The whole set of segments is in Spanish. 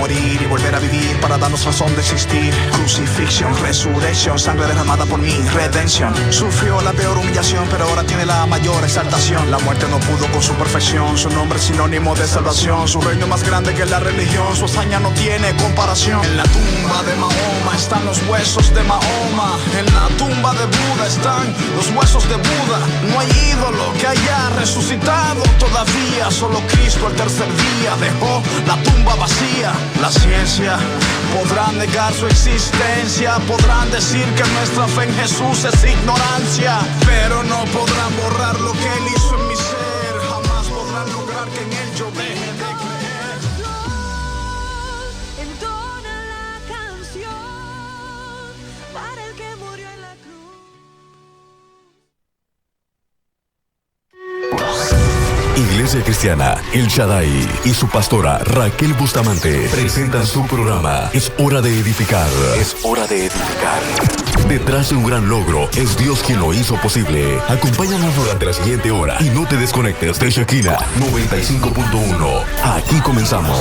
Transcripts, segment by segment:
morir y volver a vivir para darnos razón de existir. Crucifixión, resurrección, sangre derramada por mí, redención. Sufrió la peor humillación, pero ahora tiene la mayor exaltación. La muerte no pudo con su perfección, su nombre es sinónimo de salvación. Su reino es más grande que la religión, su hazaña no tiene comparación. En la tumba de Mahoma están los huesos de Mahoma. En la tumba de Buda están los huesos de Buda. No hay ídolo que haya resucitado todavía. Solo Cristo al tercer día dejó la tumba vacía. La ciencia podrá negar su existencia, podrán decir que nuestra fe en Jesús es ignorancia, pero no podrán borrar lo que Él hizo en mi ser. Jamás podrán lograr que en Él yo deje de creer. Entona la canción para el que murió en la cruz. Iglesia Cristiana El Shaddai y su pastora Raquel Bustamante presentan su programa Es Hora de Edificar. Es Hora de Edificar. Detrás de un gran logro es Dios quien lo hizo posible. Acompáñanos durante la siguiente hora y no te desconectes de Shekinah 95.1. Aquí comenzamos.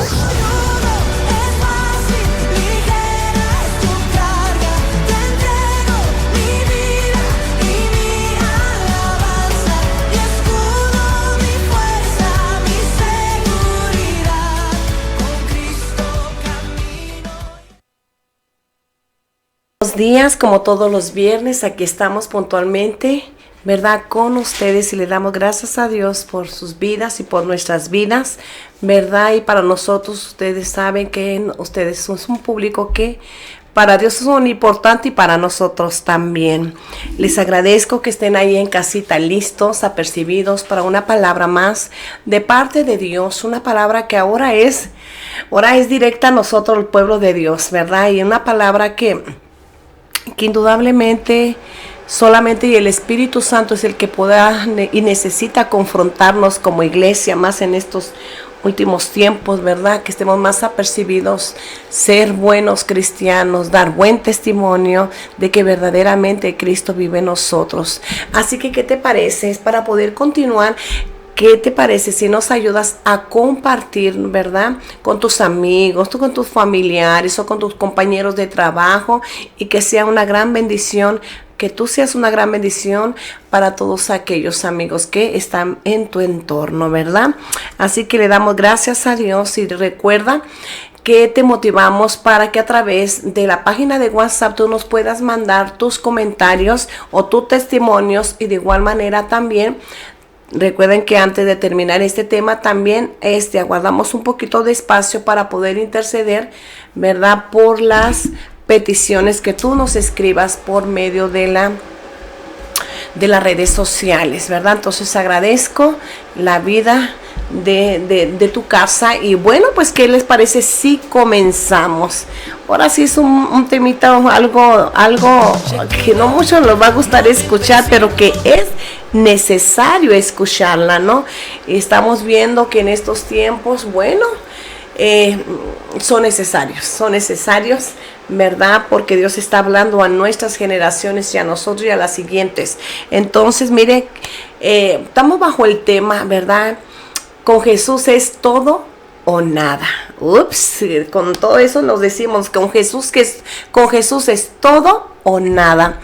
Buenos días, como todos los viernes, aquí estamos puntualmente, ¿verdad? Con ustedes y le damos gracias a Dios por sus vidas y por nuestras vidas, ¿verdad? Y para nosotros, ustedes saben que ustedes son un público que para Dios son importante y para nosotros también. Les agradezco que estén ahí en casita listos, apercibidos para una palabra más de parte de Dios, una palabra que ahora es directa a nosotros, el pueblo de Dios, ¿verdad? Y una palabra que indudablemente solamente el Espíritu Santo es el que pueda y necesita confrontarnos como iglesia, más en estos últimos tiempos, ¿verdad? Que estemos más apercibidos, ser buenos cristianos, dar buen testimonio de que verdaderamente Cristo vive en nosotros. Así que, ¿qué te parece? Para poder continuar, ¿qué te parece si nos ayudas a compartir, verdad, con tus amigos, con tus familiares o con tus compañeros de trabajo, y que sea una gran bendición, que tú seas una gran bendición para todos aquellos amigos que están en tu entorno, ¿verdad? Así que le damos gracias a Dios y recuerda que te motivamos para que a través de la página de WhatsApp tú nos puedas mandar tus comentarios o tus testimonios, y de igual manera también recuerden que antes de terminar este tema también aguardamos un poquito de espacio para poder interceder, ¿verdad? Por las peticiones que tú nos escribas por medio de las redes sociales, ¿verdad? Entonces agradezco la vida de tu casa. Y bueno, pues ¿qué les parece si comenzamos? Ahora sí es un temita, algo que no mucho nos va a gustar escuchar, pero que es necesario escucharla, ¿no? Estamos viendo que en estos tiempos, bueno, son necesarios, ¿verdad? Porque Dios está hablando a nuestras generaciones y a nosotros y a las siguientes. Entonces, mire, estamos bajo el tema, ¿verdad? Con Jesús es todo o nada. Ups, con todo eso nos decimos con Jesús es todo o nada.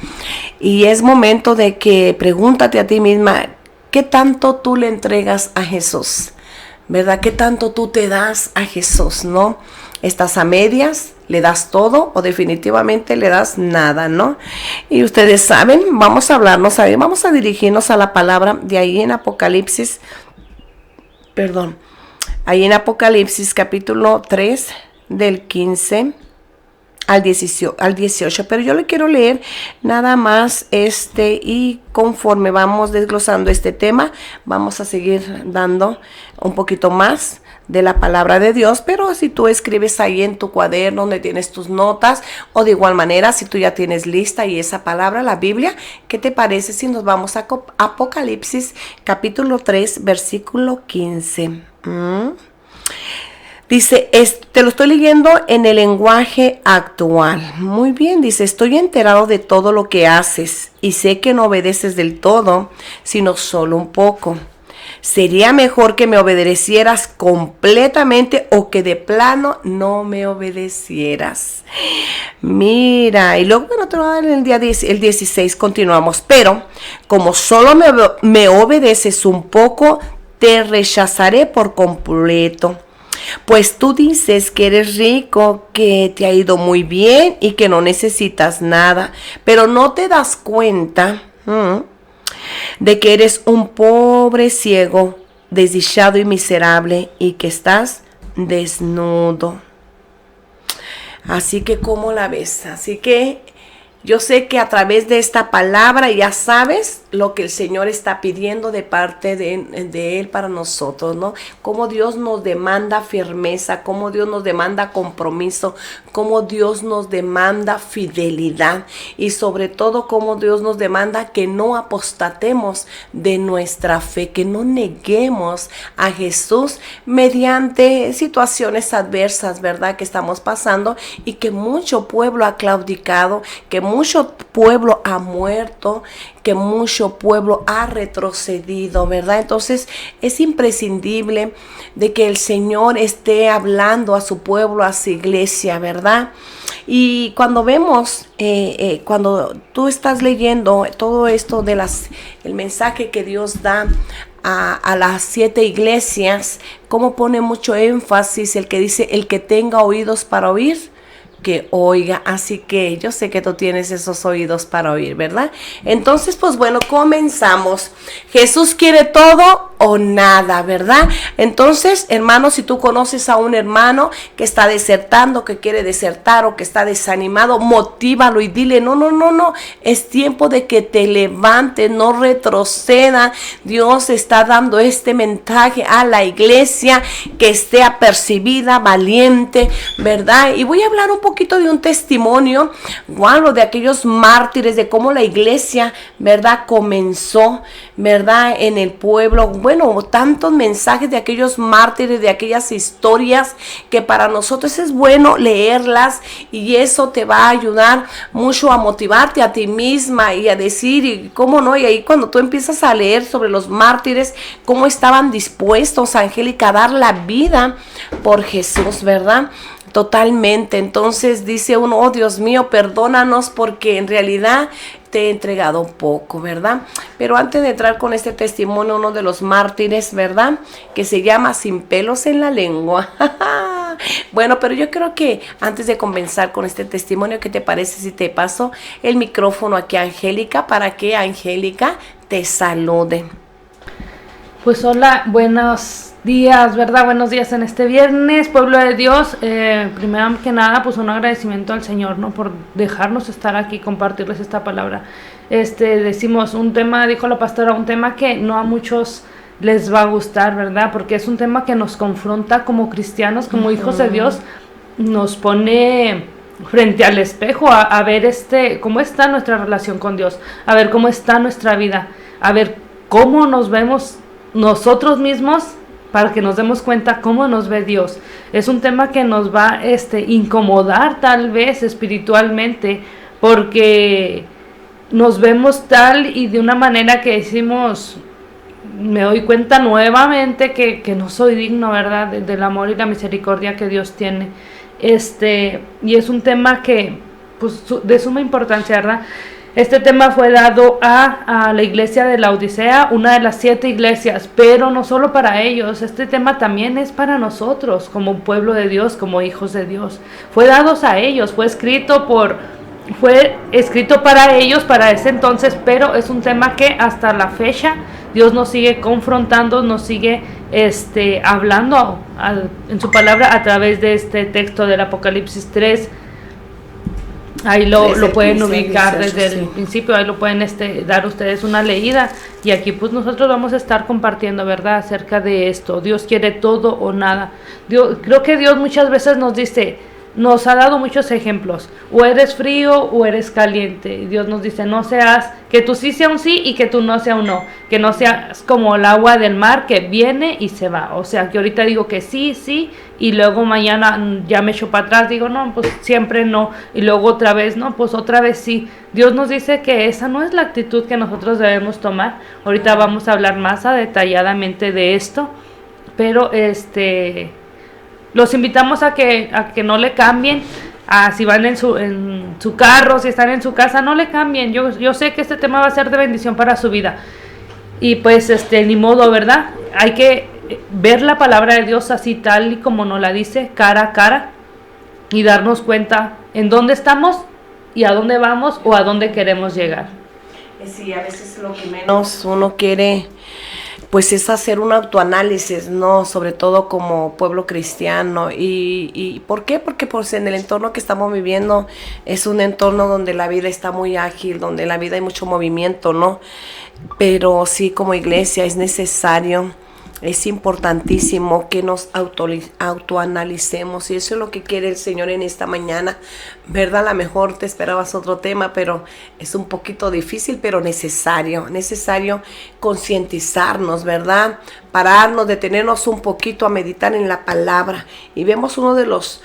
Y es momento de que pregúntate a ti misma, ¿qué tanto tú le entregas a Jesús? ¿Verdad? ¿Qué tanto tú te das a Jesús, no? ¿Estás a medias? ¿Le das todo o definitivamente le das nada, no? Y ustedes saben, vamos a dirigirnos a la palabra de ahí en Apocalipsis, capítulo 3, del 15 al 18, pero yo le quiero leer nada más y conforme vamos desglosando este tema, vamos a seguir dando un poquito más de la palabra de Dios. Pero si tú escribes ahí en tu cuaderno donde tienes tus notas, o de igual manera si tú ya tienes lista y esa palabra, la Biblia, ¿qué te parece si nos vamos a Apocalipsis capítulo 3 versículo 15? Dice, te lo estoy leyendo en el lenguaje actual. Muy bien, dice, estoy enterado de todo lo que haces y sé que no obedeces del todo, sino solo un poco. Sería mejor que me obedecieras completamente o que de plano no me obedecieras. Mira, y luego, bueno, te voy a dar el 16, continuamos. Pero como solo me obedeces un poco, te rechazaré por completo. Pues tú dices que eres rico, que te ha ido muy bien y que no necesitas nada, pero no te das cuenta de que eres un pobre ciego, desdichado y miserable y que estás desnudo. Así que, ¿cómo la ves? Así que yo sé que a través de esta palabra ya sabes lo que el Señor está pidiendo de parte de Él para nosotros, ¿no? Cómo Dios nos demanda firmeza, cómo Dios nos demanda compromiso, cómo Dios nos demanda fidelidad y sobre todo cómo Dios nos demanda que no apostatemos de nuestra fe, que no neguemos a Jesús mediante situaciones adversas, ¿verdad? Que estamos pasando y que mucho pueblo ha claudicado, que mucho pueblo ha muerto, que mucho pueblo ha retrocedido, ¿verdad? Entonces es imprescindible de que el Señor esté hablando a su pueblo, a su iglesia, ¿verdad? Y cuando vemos, cuando tú estás leyendo todo esto de el mensaje que Dios da a las 7 iglesias, cómo pone mucho énfasis el que dice, el que tenga oídos para oír, que oiga. Así que yo sé que tú tienes esos oídos para oír, ¿verdad? Entonces, pues bueno, comenzamos. Jesús quiere todo o nada, ¿verdad? Entonces, hermano, si tú conoces a un hermano que está desertando, que quiere desertar o que está desanimado, motívalo y dile, no, es tiempo de que te levantes, no retroceda. Dios está dando este mensaje a la iglesia, que esté apercibida, valiente, ¿verdad? Y voy a hablar un poquito de un testimonio, wow, de aquellos mártires, de cómo la iglesia, ¿verdad? Comenzó, ¿verdad? En el pueblo. Bueno, tantos mensajes de aquellos mártires, de aquellas historias que para nosotros es bueno leerlas y eso te va a ayudar mucho a motivarte a ti misma y a decir, y cómo no, y ahí cuando tú empiezas a leer sobre los mártires, cómo estaban dispuestos, Angélica, a dar la vida por Jesús, ¿verdad? Totalmente. Entonces dice uno, oh Dios mío, perdónanos porque en realidad te he entregado poco, ¿verdad? Pero antes de entrar con este testimonio, uno de los mártires, ¿verdad? Que se llama Sin pelos en la lengua. Bueno, pero yo creo que antes de comenzar con este testimonio, ¿qué te parece si te paso el micrófono aquí a Angélica para que Angélica te salude? Pues hola, buenos días, ¿verdad? Buenos días en este viernes, pueblo de Dios. Primero que nada, pues un agradecimiento al Señor, ¿no? Por dejarnos estar aquí, compartirles esta palabra. Decimos un tema, dijo la pastora, un tema que no a muchos les va a gustar, ¿verdad? Porque es un tema que nos confronta como cristianos, como hijos de Dios, nos pone frente al espejo a ver cómo está nuestra relación con Dios, a ver cómo está nuestra vida, a ver cómo nos vemos nosotros mismos, para que nos demos cuenta cómo nos ve Dios. Es un tema que nos va a incomodar tal vez espiritualmente, porque nos vemos tal y de una manera que decimos, me doy cuenta nuevamente que no soy digno, ¿verdad? Del amor y la misericordia que Dios tiene. Y es un tema que, pues, de suma importancia, ¿verdad? Este tema fue dado a la iglesia de la Odisea, una de las 7 iglesias, pero no solo para ellos. Este tema también es para nosotros, como pueblo de Dios, como hijos de Dios. Fue dado a ellos, fue escrito para ellos, para ese entonces, pero es un tema que hasta la fecha Dios nos sigue confrontando, nos sigue hablando en su palabra a través de este texto del Apocalipsis 3. Ahí lo pueden ubicar desde el principio, ahí lo pueden dar ustedes una leída. Y aquí pues nosotros vamos a estar compartiendo, ¿verdad?, acerca de esto. Dios quiere todo o nada. Creo que Dios muchas veces nos ha dado muchos ejemplos. O eres frío o eres caliente. Dios nos dice, no seas, que tú sí sea un sí y que tú no sea un no. Que no seas como el agua del mar que viene y se va. O sea, que ahorita digo que sí, y luego mañana ya me echo para atrás, digo, no, pues siempre no, y luego otra vez, no, pues otra vez sí. Dios nos dice que esa no es la actitud que nosotros debemos tomar. Ahorita vamos a hablar más detalladamente de esto, pero los invitamos a que no le cambien. Si van en su carro, si están en su casa, no le cambien. Yo sé que este tema va a ser de bendición para su vida. Y pues ni modo, ¿verdad? Hay que ver la palabra de Dios así tal y como nos la dice, cara a cara, y darnos cuenta en dónde estamos y a dónde vamos o a dónde queremos llegar. Sí, a veces lo que menos uno quiere pues es hacer un autoanálisis, ¿no? Sobre todo como pueblo cristiano. ¿Y por qué? Porque pues en el entorno que estamos viviendo es un entorno donde la vida está muy ágil, donde en la vida hay mucho movimiento, ¿no? Pero sí, como iglesia es necesario, es importantísimo que nos autoanalicemos, y eso es lo que quiere el Señor en esta mañana, ¿verdad? A lo mejor te esperabas otro tema, pero es un poquito difícil, pero necesario concientizarnos, ¿verdad? Pararnos, detenernos un poquito a meditar en la palabra. Y vemos uno de los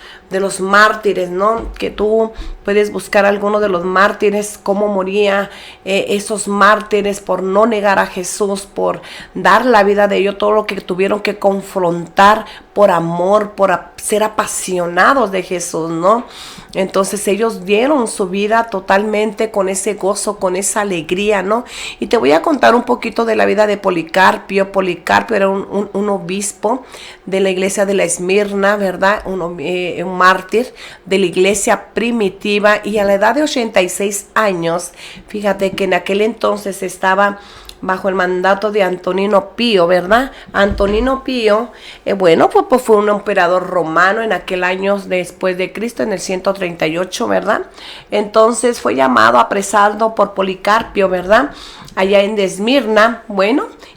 mártires, ¿no? Que tú puedes buscar alguno de los mártires, cómo moría esos mártires por no negar a Jesús, por dar la vida de ellos, todo lo que tuvieron que confrontar por amor, por ser apasionados de Jesús, ¿no? Entonces ellos dieron su vida totalmente con ese gozo, con esa alegría, ¿no? Y te voy a contar un poquito de la vida de Policarpio. Policarpio era un obispo de la iglesia de la Esmirna, ¿verdad? Un mártir de la iglesia primitiva, y a la edad de 86 años, fíjate que en aquel entonces estaba bajo el mandato de Antonino Pío, ¿verdad? Antonino Pío, pues fue un emperador romano en aquel año después de Cristo, en el 138, ¿verdad? Entonces fue llamado, apresado por Policarpio, ¿verdad? Allá en Esmirna,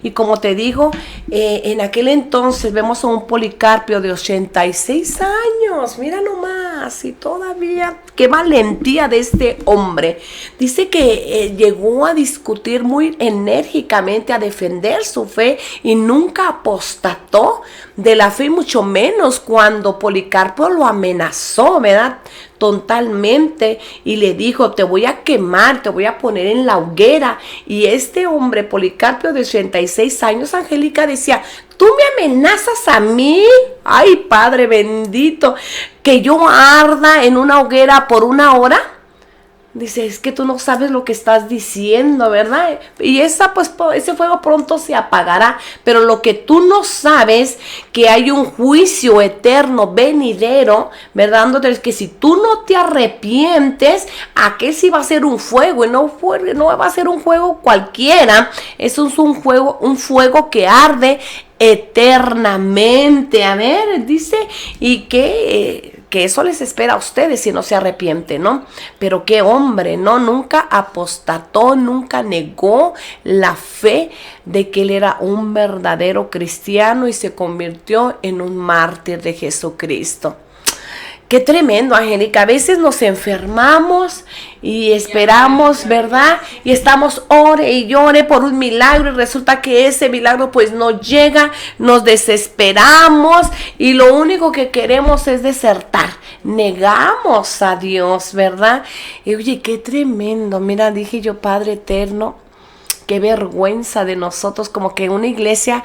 y como te digo, en aquel entonces vemos a un Policarpio de 86 años, mira nomás, y todavía, qué valentía de este hombre. Dice que llegó a discutir muy enérgicamente, a defender su fe, y nunca apostató de la fe, mucho menos cuando Policarpio lo amenazó, ¿verdad? Totalmente, y le dijo: te voy a quemar, te voy a poner en la hoguera. Y este hombre, Policarpio de 86 años, Angélica, decía: ¿tú me amenazas a mí? Ay, Padre bendito, que yo arda en una hoguera por 1 hora. Dice: es que tú no sabes lo que estás diciendo, ¿verdad? Y ese fuego pronto se apagará. Pero lo que tú no sabes, que hay un juicio eterno, venidero, ¿verdad? Entonces, que si tú no te arrepientes, aquel sí va a ser un fuego. Y no va a ser un fuego cualquiera. Eso es un fuego que arde eternamente. A ver, dice, y que eso les espera a ustedes si no se arrepienten, ¿no? Pero qué hombre, ¿no? Nunca apostató, nunca negó la fe de que él era un verdadero cristiano y se convirtió en un mártir de Jesucristo. Qué tremendo, Angélica. A veces nos enfermamos y esperamos, ¿verdad? Y estamos ore y llore por un milagro, y resulta que ese milagro pues no llega, nos desesperamos y lo único que queremos es desertar. Negamos a Dios, ¿verdad? Y oye, qué tremendo. Mira, dije yo, Padre eterno, qué vergüenza de nosotros, como que una iglesia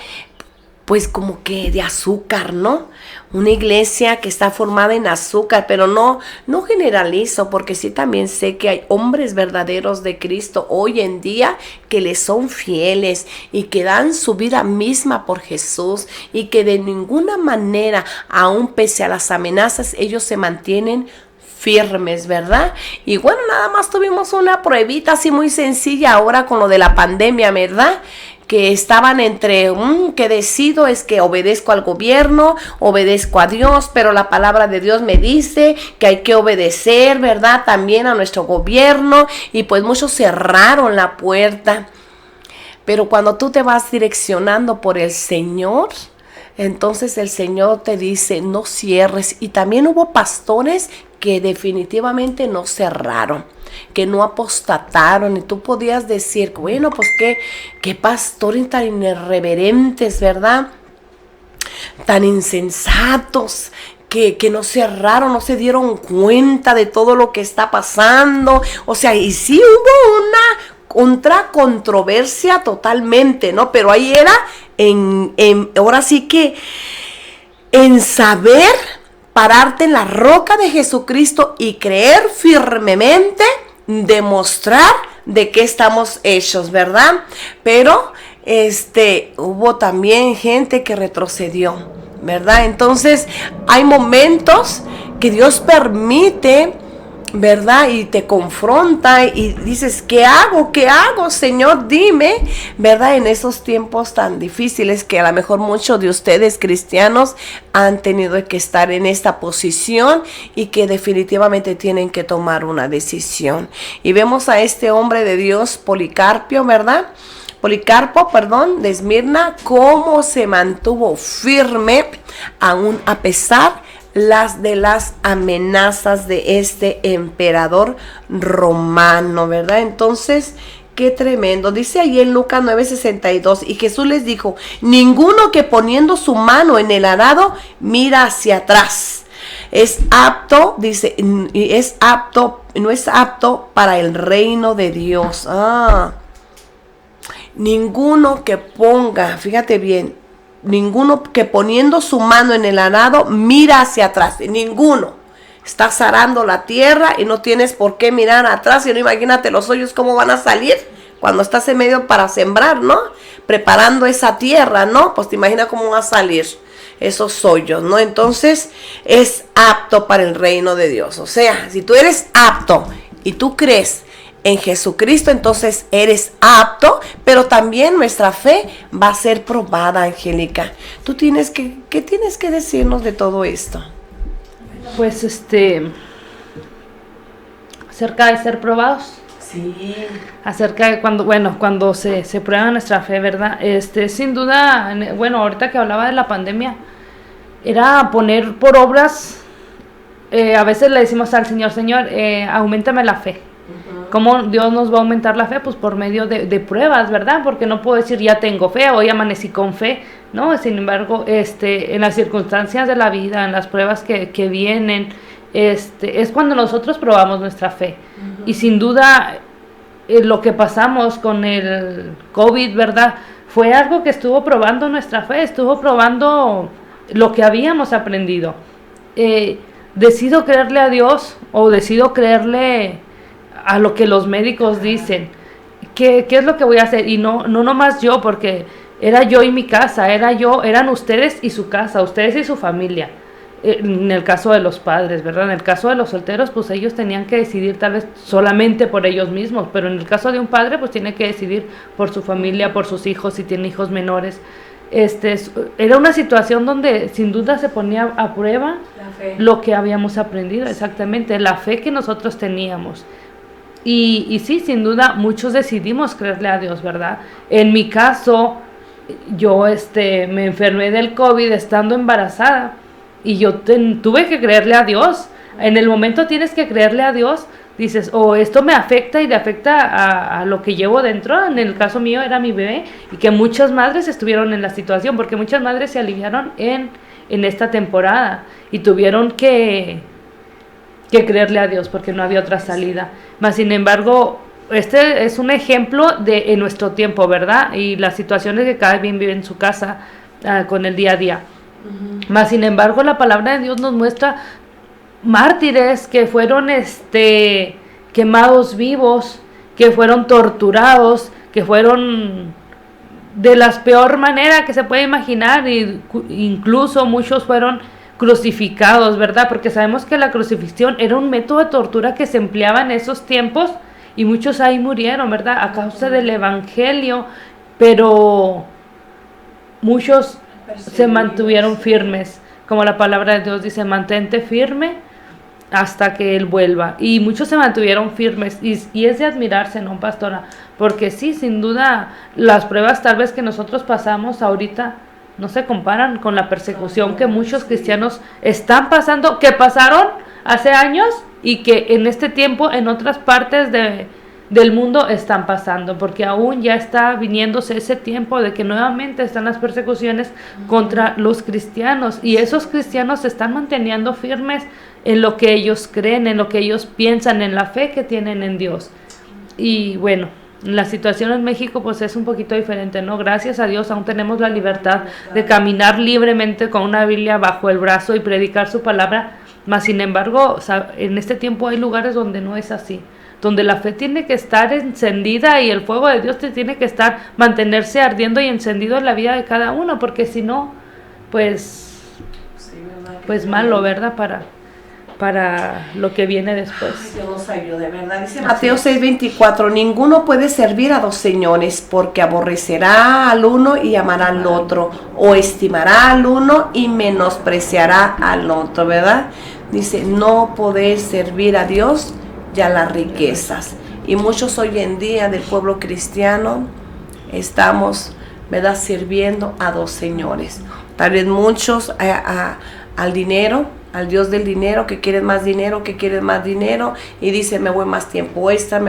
pues como que de azúcar, ¿no? Una iglesia que está formada en azúcar, pero no generalizo, porque sí también sé que hay hombres verdaderos de Cristo hoy en día que les son fieles y que dan su vida misma por Jesús, y que de ninguna manera, aun pese a las amenazas, ellos se mantienen firmes, ¿verdad? Y bueno, nada más tuvimos una pruebita así muy sencilla ahora con lo de la pandemia, ¿verdad? Que estaban entre, que decido es que obedezco al gobierno, obedezco a Dios, pero la palabra de Dios me dice que hay que obedecer, ¿verdad? También a nuestro gobierno, y pues muchos cerraron la puerta. Pero cuando tú te vas direccionando por el Señor, entonces el Señor te dice: no cierres. Y también hubo pastores que definitivamente no cerraron, que no apostataron, y tú podías decir: bueno, pues qué pastores tan irreverentes, ¿verdad? tan insensatos, que no cerraron, no se dieron cuenta de todo lo que está pasando. O sea, y sí hubo una controversia totalmente, ¿no? Pero ahí era ahora sí que en saber pararte en la roca de Jesucristo y creer firmemente, demostrar de qué estamos hechos, ¿verdad? Pero hubo también gente que retrocedió, ¿verdad? Entonces hay momentos que Dios permite, ¿verdad? Y te confronta y dices, ¿qué hago? ¿Qué hago, Señor? Dime, ¿verdad? En esos tiempos tan difíciles que a lo mejor muchos de ustedes cristianos han tenido que estar en esta posición y que definitivamente tienen que tomar una decisión. Y vemos a este hombre de Dios, Policarpo, de Esmirna, cómo se mantuvo firme aún a pesar de las amenazas de este emperador romano, ¿verdad? Entonces, qué tremendo. Dice ahí en Lucas 9:62, y Jesús les dijo, ninguno que poniendo su mano en el arado mira hacia atrás es apto, dice, no es apto para el reino de Dios. Ninguno que ponga, fíjate bien, ninguno que poniendo su mano en el arado mira hacia atrás. Ninguno. Estás arando la tierra y no tienes por qué mirar atrás. Y no, imagínate los hoyos cómo van a salir cuando estás en medio para sembrar, ¿no? Preparando esa tierra, ¿no? Pues te imaginas cómo va a salir esos hoyos, ¿no? Entonces es apto para el reino de Dios. O sea, si tú eres apto y tú crees en Jesucristo, entonces eres apto, pero también nuestra fe va a ser probada, Angélica. ¿Tú qué tienes que decirnos de todo esto? Pues acerca de ser probados. Sí. Acerca de cuando se prueba nuestra fe, ¿verdad? Sin duda, ahorita que hablaba de la pandemia, era poner por obras, a veces le decimos al Señor, auméntame la fe. ¿Cómo Dios nos va a aumentar la fe? Pues por medio de pruebas, ¿verdad? Porque no puedo decir ya tengo fe, hoy amanecí con fe, ¿no? Sin embargo, en las circunstancias de la vida, en las pruebas que vienen, es cuando nosotros probamos nuestra fe. Uh-huh. Y sin duda, lo que pasamos con el COVID, ¿verdad? Fue algo que estuvo probando nuestra fe, estuvo probando lo que habíamos aprendido. Decido creerle a Dios o decido creerle a lo que los médicos dicen. ¿Qué es lo que voy a hacer? Y no nomás yo, porque era yo y mi casa, eran ustedes y su casa, ustedes y su familia. En el caso de los padres, ¿verdad? En el caso de los solteros, pues ellos tenían que decidir tal vez solamente por ellos mismos, pero en el caso de un padre, pues tiene que decidir por su familia, por sus hijos, si tiene hijos menores. Era una situación donde sin duda se ponía a prueba lo que habíamos aprendido, exactamente, la fe que nosotros teníamos. Y sí, sin duda, muchos decidimos creerle a Dios, ¿verdad? En mi caso, yo me enfermé del COVID estando embarazada y yo tuve que creerle a Dios. En el momento tienes que creerle a Dios, dices, esto me afecta y le afecta a lo que llevo dentro. En el caso mío era mi bebé, y que muchas madres estuvieron en la situación, porque muchas madres se aliviaron en esta temporada y tuvieron que creerle a Dios porque no había otra salida. Mas sin embargo, este es un ejemplo en nuestro tiempo, ¿verdad? Y las situaciones que cada quien vive en su casa con el día a día. Uh-huh. Mas sin embargo, la palabra de Dios nos muestra mártires que fueron quemados vivos, que fueron torturados, que fueron de la peor manera que se puede imaginar, y incluso muchos fueron crucificados, ¿verdad? Porque sabemos que la crucifixión era un método de tortura que se empleaba en esos tiempos, y muchos ahí murieron, ¿verdad? A causa del evangelio, pero muchos se mantuvieron firmes, como la palabra de Dios dice, mantente firme hasta que Él vuelva, y muchos se mantuvieron firmes, y es de admirarse, ¿no, pastora? Porque sí, sin duda, las pruebas tal vez que nosotros pasamos ahorita no se comparan con la persecución que muchos cristianos están pasando, que pasaron hace años, y que en este tiempo en otras partes del mundo están pasando, porque aún ya está viniéndose ese tiempo de que nuevamente están las persecuciones contra los cristianos, y esos cristianos se están manteniendo firmes en lo que ellos creen, en lo que ellos piensan, en la fe que tienen en Dios. Y bueno, la situación en México pues es un poquito diferente, ¿no? Gracias a Dios aún tenemos la libertad de caminar libremente con una Biblia bajo el brazo y predicar su palabra, mas sin embargo, o sea, en este tiempo hay lugares donde no es así, donde la fe tiene que estar encendida y el fuego de Dios te tiene que mantenerse ardiendo y encendido en la vida de cada uno, porque si no, pues malo, ¿verdad? Para lo que viene después. Ay, Dios nos ayude, ¿verdad? Dice Mateo 6:24, ninguno puede servir a dos señores, porque aborrecerá al uno y amará al otro, o estimará al uno y menospreciará al otro, ¿verdad? Dice, no poder servir a Dios y a las riquezas. Y muchos hoy en día del pueblo cristiano estamos, ¿verdad?, sirviendo a dos señores. Tal vez muchos al dinero, al Dios del dinero, que quieren más dinero, y dicen, me voy más tiempo extra,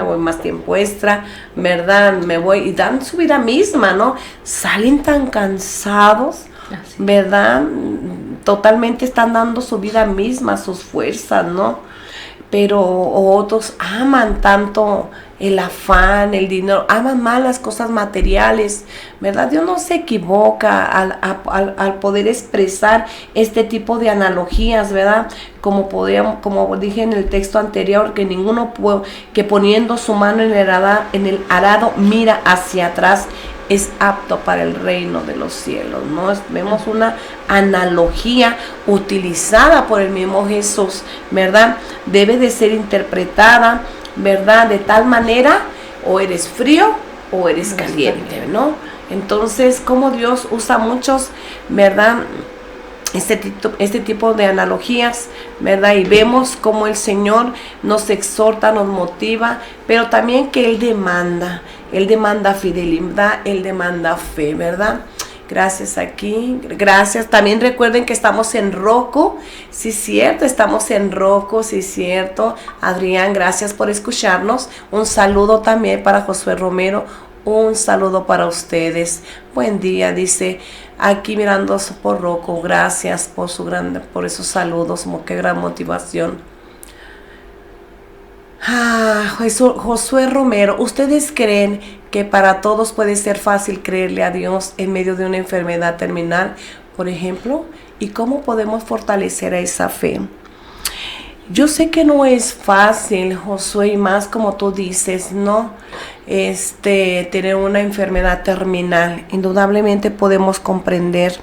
¿verdad? Me voy, y dan su vida misma, ¿no? Salen tan cansados, ¿verdad? Totalmente están dando su vida misma, sus fuerzas, ¿no? Pero otros aman tanto el afán, el dinero, aman más las cosas materiales, ¿verdad? Dios no se equivoca al poder expresar este tipo de analogías, ¿verdad? Como dije en el texto anterior, que ninguno que poniendo su mano en el arado mira hacia atrás es apto para el reino de los cielos, ¿no? Vemos una analogía utilizada por el mismo Jesús, ¿verdad? Debe de ser interpretada, ¿verdad? De tal manera, o eres frío o eres caliente, ¿no? Entonces, como Dios usa muchos, ¿verdad?, este tipo de analogías, ¿verdad? Y vemos cómo el Señor nos exhorta, nos motiva, pero también que Él demanda fidelidad, Él demanda fe, ¿verdad? Gracias gracias. También recuerden que estamos en Roku, sí, cierto, Adrián, gracias por escucharnos. Un saludo también para Josué Romero, un saludo para ustedes. Buen día, dice aquí mirando por Roku. Gracias por esos saludos, qué gran motivación. Josué Romero, ¿ustedes creen que para todos puede ser fácil creerle a Dios en medio de una enfermedad terminal, por ejemplo? ¿Y cómo podemos fortalecer esa fe? Yo sé que no es fácil, Josué, y más como tú dices, ¿no? Tener una enfermedad terminal. Indudablemente podemos comprender.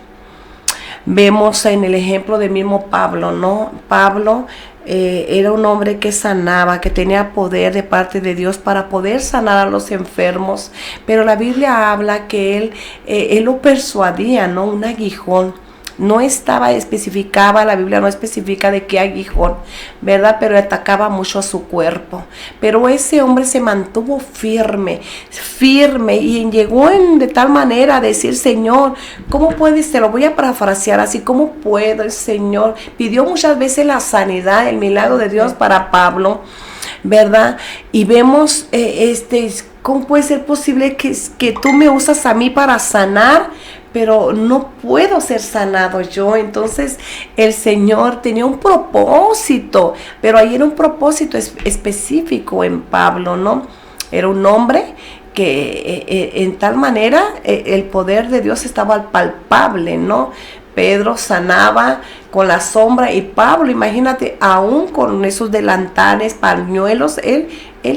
Vemos en el ejemplo del mismo Pablo, ¿no? Pablo era un hombre que sanaba, que tenía poder de parte de Dios para poder sanar a los enfermos, pero la Biblia habla que él lo persuadía, ¿no? Un aguijón. No especificaba, la Biblia no especifica de qué aguijón, ¿verdad? Pero atacaba mucho a su cuerpo. Pero ese hombre se mantuvo firme, y llegó de tal manera a decir, Señor, ¿cómo puedes? Te lo voy a parafrasear así, ¿cómo puedo, el Señor? Pidió muchas veces la sanidad, el milagro de Dios para Pablo, ¿verdad? Y vemos, ¿cómo puede ser posible que tú me usas a mí para sanar? Pero no puedo ser sanado yo. Entonces el Señor tenía un propósito, pero ahí era un propósito específico en Pablo, ¿no? Era un hombre que en tal manera el poder de Dios estaba palpable, ¿no? Pedro sanaba con la sombra, y Pablo, imagínate, aún con esos delantales, pañuelos, él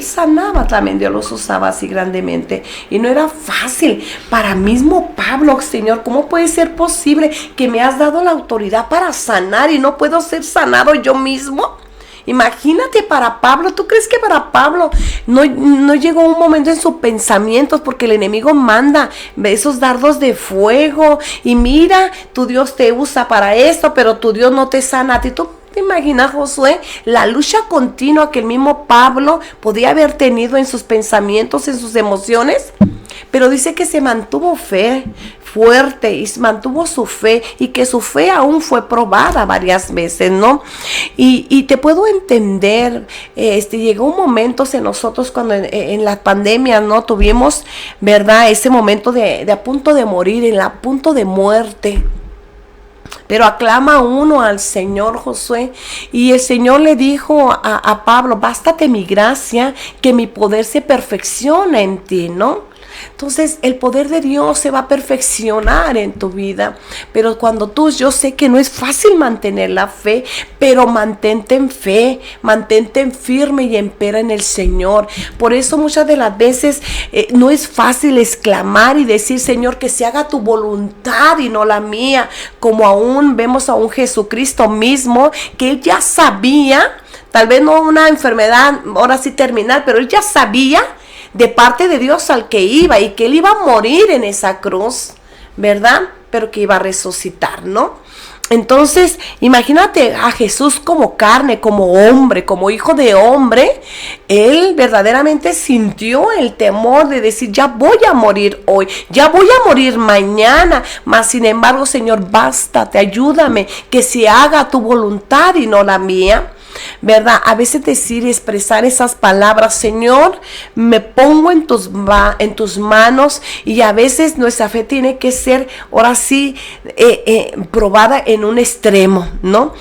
sanaba también. Dios los usaba así grandemente, y no era fácil para mismo Pablo. Señor, ¿cómo puede ser posible que me has dado la autoridad para sanar y no puedo ser sanado yo mismo? Imagínate para Pablo. ¿Tú crees que para Pablo no llegó un momento en sus pensamientos? Porque el enemigo manda esos dardos de fuego, y mira, tu Dios te usa para esto, pero tu Dios no te sana a ti. ¿Te imaginas, Josué, la lucha continua que el mismo Pablo podía haber tenido en sus pensamientos, en sus emociones? Pero dice que se mantuvo fuerte y se mantuvo su fe, y que su fe aún fue probada varias veces, ¿no? Y te puedo entender. Llegó un momento en nosotros cuando en la pandemia, ¿no? Tuvimos, ¿verdad? Ese momento de a punto de morir, a punto de muerte. Pero aclama uno al Señor, Josué, y el Señor le dijo a Pablo: bástate mi gracia, que mi poder se perfecciona en ti, ¿no? Entonces el poder de Dios se va a perfeccionar en tu vida. Pero yo sé que no es fácil mantener la fe, pero mantente en fe, mantente en firme y empera en el Señor. Por eso muchas de las veces no es fácil exclamar y decir: Señor, que se haga tu voluntad y no la mía. Como aún vemos a un Jesucristo mismo, que Él ya sabía, tal vez no una enfermedad ahora sí terminal, pero Él ya sabía de parte de Dios al que iba, y que Él iba a morir en esa cruz, ¿verdad? Pero que iba a resucitar, ¿no? Entonces, imagínate a Jesús como carne, como hombre, como hijo de hombre. Él verdaderamente sintió el temor de decir: ya voy a morir hoy, ya voy a morir mañana, mas sin embargo, Señor, bástate, ayúdame, que se haga tu voluntad y no la mía. ¿Verdad? A veces decir y expresar esas palabras: Señor, me pongo en tus manos. Y a veces nuestra fe tiene que ser, ahora sí, probada en un extremo, ¿no?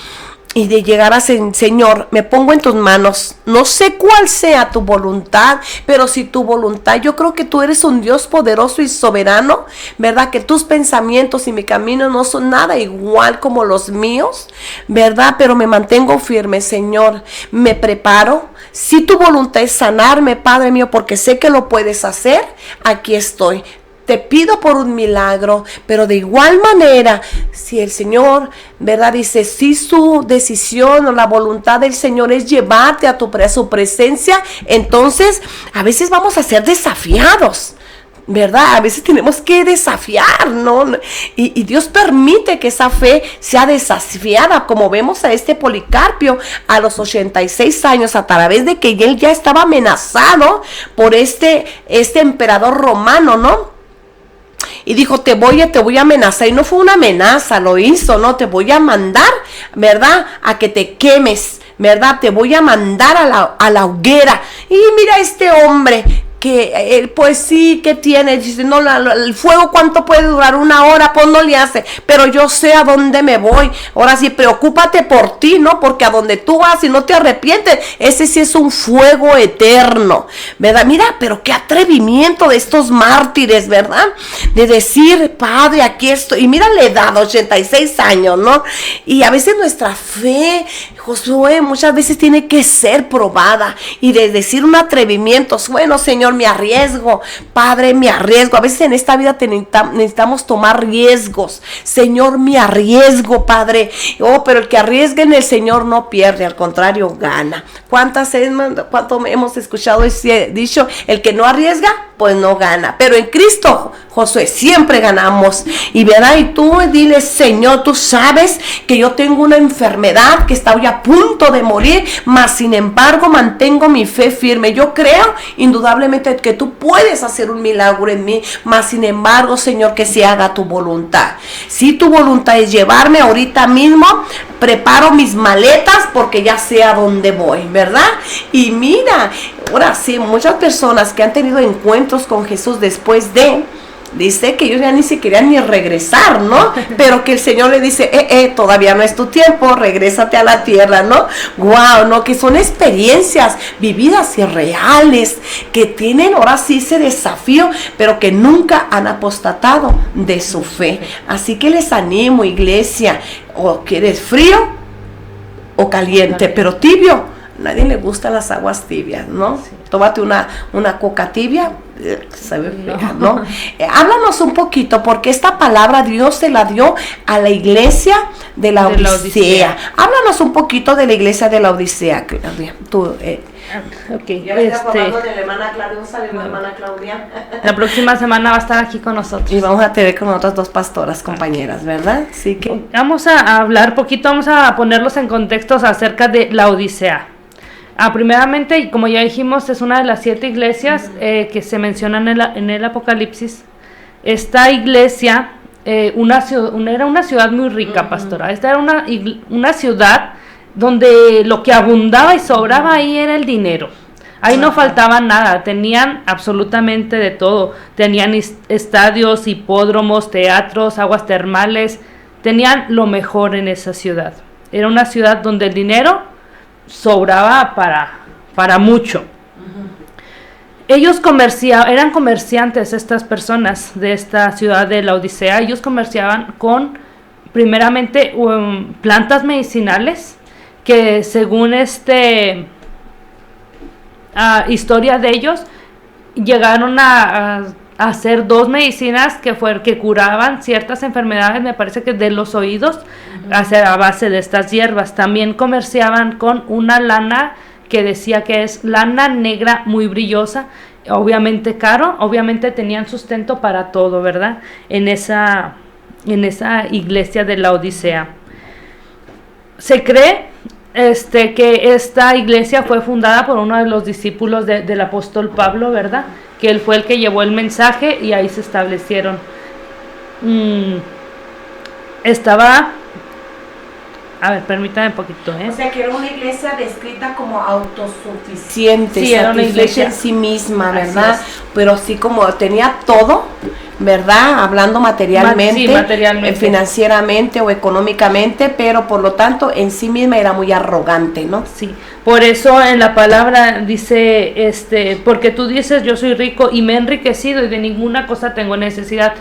Y de llegar a ser: Señor, me pongo en tus manos. No sé cuál sea tu voluntad, pero si tu voluntad, yo creo que tú eres un Dios poderoso y soberano, ¿verdad? Que tus pensamientos y mi camino no son nada igual como los míos, ¿verdad? Pero me mantengo firme, Señor. Me preparo. Si tu voluntad es sanarme, Padre mío, porque sé que lo puedes hacer, aquí estoy. Te pido por un milagro, pero de igual manera, si el Señor, ¿verdad? Dice: si su decisión o la voluntad del Señor es llevarte a su presencia, entonces a veces vamos a ser desafiados, ¿verdad? A veces tenemos que desafiar, ¿no? Y Dios permite que esa fe sea desafiada, como vemos a este Policarpio a los 86 años, a través de que él ya estaba amenazado por este emperador romano, ¿no? Y dijo: te voy a amenazar. Y no fue una amenaza, lo hizo, ¿no? Te voy a mandar, ¿verdad?, a que te quemes, ¿verdad? Te voy a mandar a la hoguera. Y mira este hombre que él, pues sí, ¿qué tiene? Dice: no, el fuego, ¿cuánto puede durar? 1 hora, pues no le hace, pero yo sé a dónde me voy. Ahora sí, preocúpate por ti, ¿no? Porque a donde tú vas y no te arrepientes, ese sí es un fuego eterno, ¿verdad? Mira, pero qué atrevimiento de estos mártires, ¿verdad? De decir: Padre, aquí estoy. Y mira la edad, 86 años, ¿no? Y a veces nuestra fe, Josué, muchas veces tiene que ser probada, y de decir un atrevimiento: bueno, Señor, me arriesgo, Padre, me arriesgo. A veces en esta vida necesitamos tomar riesgos. Señor, me arriesgo, Padre. Oh, pero el que arriesga en el Señor no pierde, al contrario, gana. ¿Cuánto hemos escuchado ese dicho? El que no arriesga, pues no gana. Pero en Cristo, Josué, siempre ganamos. Y verá, y tú dile: Señor, tú sabes que yo tengo una enfermedad, que estoy a punto de morir, mas sin embargo mantengo mi fe firme. Yo creo indudablemente que tú puedes hacer un milagro en mí, mas sin embargo, Señor, que se haga tu voluntad. Si tu voluntad es llevarme ahorita mismo, preparo mis maletas, porque ya sé a dónde voy, ¿verdad? Y mira, ahora sí, muchas personas que han tenido encuentros con Jesús después de... dice que ellos ya ni se querían ni regresar, ¿no? Pero que el Señor le dice: todavía no es tu tiempo, regrésate a la tierra, ¿no? Wow, ¿no? Que son experiencias vividas y reales, que tienen ahora sí ese desafío, pero que nunca han apostatado de su fe. Así que les animo, iglesia: o quieres frío o caliente, pero tibio. Nadie le gustan las aguas tibias, ¿no? Sí. Tómate una coca tibia, se ve fea, ¿no? Háblanos un poquito, porque esta palabra Dios se la dio a la iglesia de la Odisea. Háblanos un poquito de la iglesia de la Odisea, Claudia. Tú, Okay, ya está hablando de la hermana Claudia, la hermana Claudia. la próxima semana va a estar aquí con nosotros. Y vamos a tener con otras dos pastoras, compañeras, ¿verdad? Así que vamos a hablar poquito, vamos a ponerlos en contextos acerca de la Odisea. Primeramente, y como ya dijimos, es una de las 7 iglesias que se mencionan en el Apocalipsis. Esta iglesia era una ciudad muy rica, pastora. Esta era una ciudad donde lo que abundaba y sobraba ahí era el dinero. Ahí no faltaba nada, tenían absolutamente de todo. Tenían estadios, hipódromos, teatros, aguas termales. Tenían lo mejor en esa ciudad. Era una ciudad donde el dinero sobraba para mucho. Ellos eran comerciantes, estas personas de esta ciudad de la Odisea. Ellos comerciaban con, primeramente, plantas medicinales, que según historia de ellos, llegaron a hacer 2 medicinas que curaban ciertas enfermedades, me parece que de los oídos, a base de estas hierbas. También comerciaban con una lana que decía que es lana negra muy brillosa, obviamente caro. Obviamente tenían sustento para todo, ¿verdad? En esa iglesia de la Odisea. Se cree que esta iglesia fue fundada por uno de los discípulos del apóstol Pablo, ¿verdad? Que él fue el que llevó el mensaje y ahí se establecieron. A ver, permítame un poquito, O sea, que era una iglesia descrita como autosuficiente, sí, era una iglesia en sí misma, ¿verdad? Pero así como tenía todo, ¿verdad? Hablando materialmente, financieramente o económicamente, pero por lo tanto en sí misma era muy arrogante, ¿no? Sí, por eso en la palabra dice, porque tú dices yo soy rico y me he enriquecido y de ninguna cosa tengo necesidad.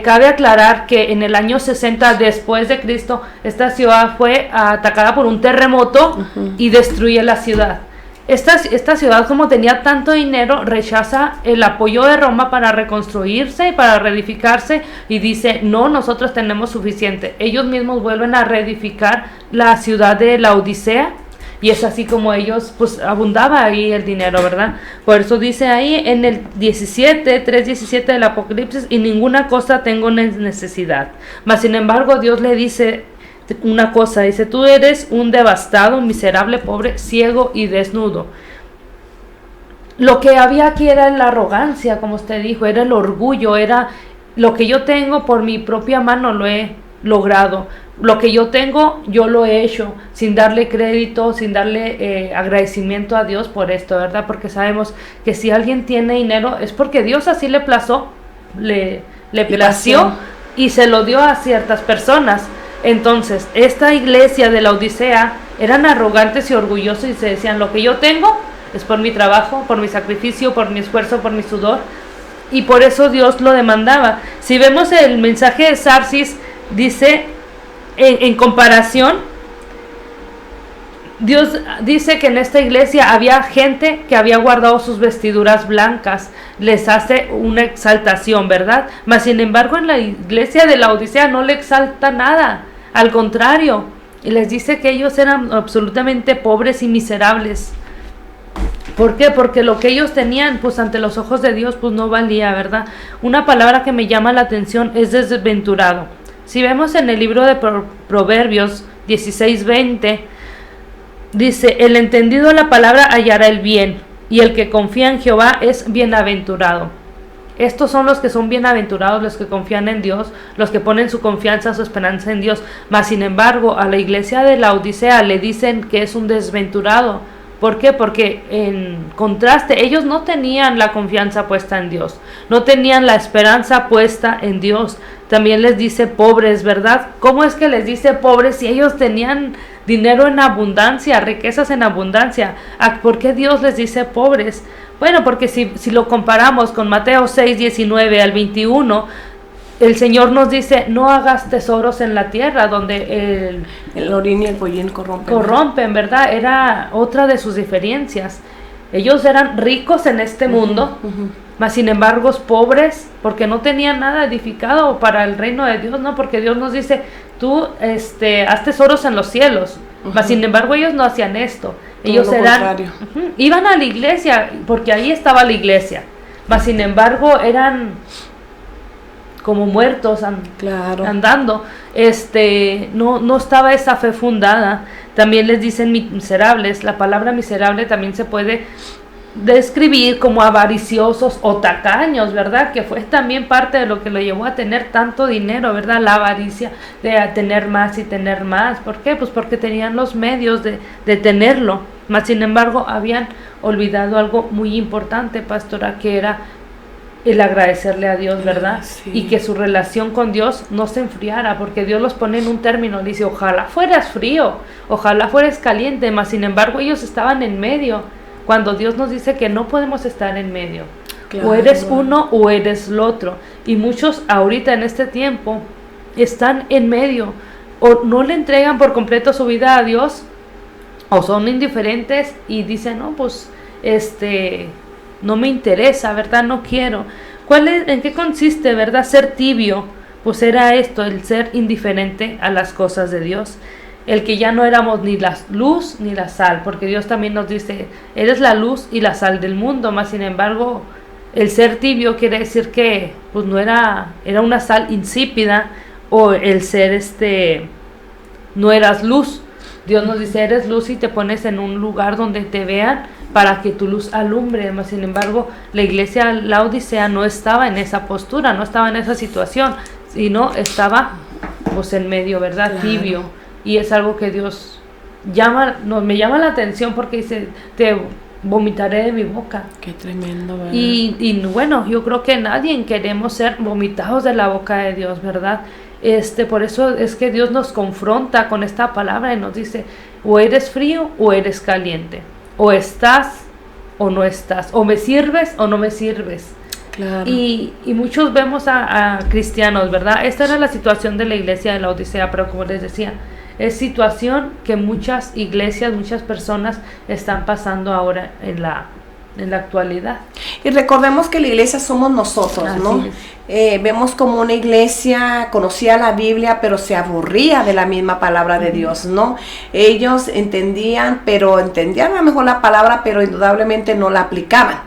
Cabe aclarar que en el año 60 después de Cristo, esta ciudad fue atacada por un terremoto y destruye la ciudad. Esta ciudad, como tenía tanto dinero, rechaza el apoyo de Roma para reconstruirse, para reedificarse, y dice, no, nosotros tenemos suficiente. Ellos mismos vuelven a reedificar la ciudad de la Odisea, y es así como ellos, pues abundaba ahí el dinero, ¿verdad? Por eso dice ahí en el 3:17 del Apocalipsis, y ninguna cosa tengo necesidad. Mas sin embargo Dios le dice una cosa, dice, tú eres un devastado, miserable, pobre, ciego y desnudo. Lo que había aquí era la arrogancia, como usted dijo, era el orgullo, era lo que yo tengo por mi propia mano lo he logrado, lo que yo tengo yo lo he hecho, sin darle crédito, sin darle agradecimiento a Dios por esto, ¿verdad? Porque sabemos que si alguien tiene dinero es porque Dios así le plació y se lo dio a ciertas personas. Entonces, esta iglesia de la Odisea eran arrogantes y orgullosos y se decían, lo que yo tengo es por mi trabajo, por mi sacrificio, por mi esfuerzo, por mi sudor, y por eso Dios lo demandaba. Si vemos el mensaje de Sarsis, dice, en comparación, Dios dice que en esta iglesia había gente que había guardado sus vestiduras blancas, les hace una exaltación, ¿verdad? Mas sin embargo en la iglesia de la Odisea no le exalta nada, al contrario, y les dice que ellos eran absolutamente pobres y miserables. ¿Por qué? Porque lo que ellos tenían, pues ante los ojos de Dios, pues no valía, ¿verdad? Una palabra que me llama la atención es desventurado. Si vemos en el libro de Proverbios 16:20, dice, el entendido de la palabra hallará el bien, y el que confía en Jehová es bienaventurado. Estos son los que son bienaventurados, los que confían en Dios, los que ponen su confianza, su esperanza en Dios. Mas sin embargo, a la iglesia de la Odisea le dicen que es un desventurado. ¿Por qué? Porque en contraste, ellos no tenían la confianza puesta en Dios, no tenían la esperanza puesta en Dios. También les dice pobres, ¿verdad? ¿Cómo es que les dice pobres si ellos tenían dinero en abundancia, riquezas en abundancia? ¿Por qué Dios les dice pobres? Bueno, porque si lo comparamos con Mateo 6:19 al 21, el Señor nos dice, no hagas tesoros en la tierra, donde el orín y el pollín corrompen, ¿verdad? Era otra de sus diferencias. Ellos eran ricos en este mundo, mas sin embargo pobres, porque no tenían nada edificado para el reino de Dios, ¿no? Porque Dios nos dice, tú haz tesoros en los cielos, mas sin embargo ellos no hacían esto. Ellos iban a la iglesia, porque ahí estaba la iglesia, mas sin embargo eran como muertos andando. No estaba esa fe fundada. También les dicen miserables. La palabra miserable también se puede describir como avariciosos o tacaños, ¿verdad? Que fue también parte de lo que lo llevó a tener tanto dinero, ¿verdad? La avaricia de tener más y tener más. ¿Por qué? Pues porque tenían los medios de tenerlo. Mas sin embargo habían olvidado algo muy importante, pastora, que era el agradecerle a Dios, ¿verdad? Sí. Y que su relación con Dios no se enfriara, porque Dios los pone en un término, le dice, ojalá fueras frío, ojalá fueras caliente, mas sin embargo ellos estaban en medio, cuando Dios nos dice que no podemos estar en medio. Claro. O eres uno o eres el otro, y muchos ahorita en este tiempo están en medio, o no le entregan por completo su vida a Dios, o son indiferentes y dicen, no, pues, no me interesa, ¿verdad? No quiero. ¿En qué consiste, verdad? Ser tibio. Pues era esto, el ser indiferente a las cosas de Dios. El que ya no éramos ni la luz ni la sal, porque Dios también nos dice, eres la luz y la sal del mundo, más sin embargo, el ser tibio quiere decir que, pues no era una sal insípida, o el ser no eras luz. Dios nos dice, eres luz y te pones en un lugar donde te vean para que tu luz alumbre. Mas sin embargo, la iglesia Laodicea no estaba en esa postura, no estaba en esa situación, sino estaba pues en medio, ¿verdad? Claro. Tibio. Y es algo que Dios me llama la atención, porque dice, te vomitaré de mi boca. Qué tremendo, ¿verdad? Y bueno, yo creo que nadie queremos ser vomitados de la boca de Dios, ¿verdad? Por eso es que Dios nos confronta con esta palabra y nos dice, o eres frío o eres caliente, o estás o no estás, o me sirves o no me sirves. Claro. Y muchos vemos a cristianos, ¿verdad? Esta era la situación de la iglesia de Laodicea, pero como les decía, es situación que muchas iglesias, muchas personas están pasando ahora en la actualidad. Y recordemos que la iglesia somos nosotros, ¿no? Vemos como una iglesia conocía la Biblia, pero se aburría de la misma palabra de Dios, ¿no? Ellos entendían a lo mejor la palabra, pero indudablemente no la aplicaban,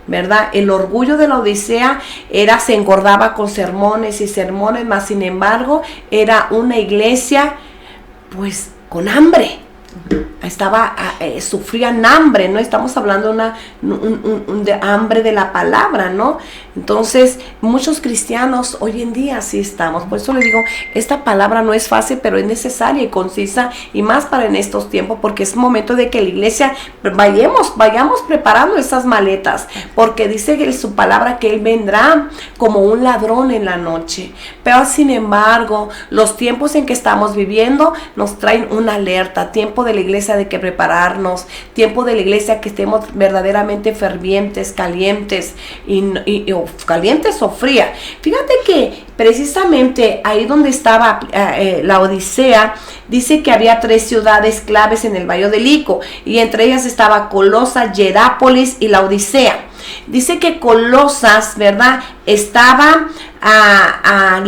¿verdad? El orgullo de la Odisea se engordaba con sermones y sermones, mas sin embargo era una iglesia pues con hambre. Sufrían hambre, ¿no? Estamos hablando de hambre de la palabra, ¿no? Entonces, muchos cristianos hoy en día sí estamos. Por eso le digo, esta palabra no es fácil, pero es necesaria y concisa, y más para en estos tiempos, porque es momento de que la iglesia vayamos preparando esas maletas, porque dice que su palabra que Él vendrá como un ladrón en la noche. Pero sin embargo, los tiempos en que estamos viviendo nos traen una alerta, tiempo de la iglesia de que prepararnos, tiempo de la iglesia que estemos verdaderamente fervientes, calientes o calientes o frías. Fíjate que precisamente ahí donde estaba la Odisea, dice que había 3 ciudades claves en el valle del Ico, y entre ellas estaba Colosas, Hierápolis y la Odisea. Dice que Colosas, ¿verdad? Estaba a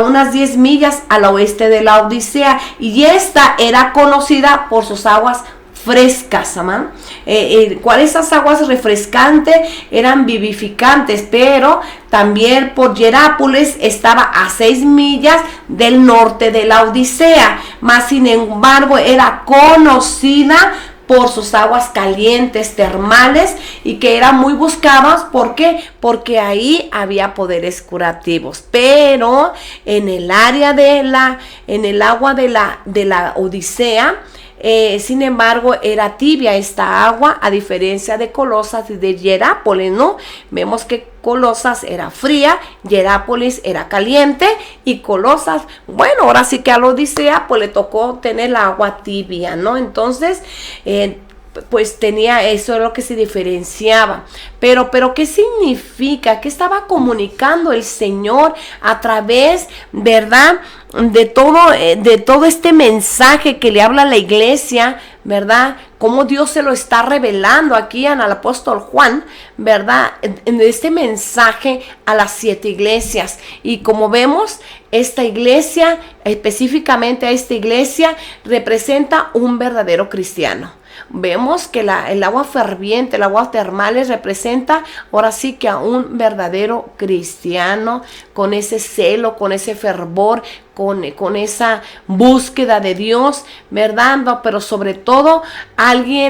unas 10 millas al oeste de la Odisea, y esta era conocida por sus aguas frescas, ¿no? Esas aguas refrescantes eran vivificantes, pero también por Hierápolis estaba a 6 millas del norte de la Odisea, mas sin embargo era conocida por sus aguas calientes, termales, y que eran muy buscadas. ¿Por qué? Porque ahí había poderes curativos. Pero en el área en el agua de la Odisea, sin embargo, era tibia esta agua, a diferencia de Colosas y de Hierápolis, ¿no? Vemos que Colosas era fría, Hierápolis era caliente, y Colosas, bueno, ahora sí que a la Odisea pues le tocó tener el agua tibia, ¿no? Entonces, pues tenía eso, es lo que se diferenciaba. Pero ¿qué significa? ¿Qué estaba comunicando el Señor a través, verdad, de todo este mensaje que le habla a la iglesia, verdad? cómo Dios se lo está revelando aquí al apóstol Juan, ¿verdad? En este mensaje a las 7 iglesias. Y como vemos, esta iglesia, específicamente a esta iglesia, representa un verdadero cristiano. Vemos que el agua ferviente, el agua termales representa ahora sí que a un verdadero cristiano, con ese celo, con ese fervor, con esa búsqueda de Dios, ¿verdad? No, pero sobre todo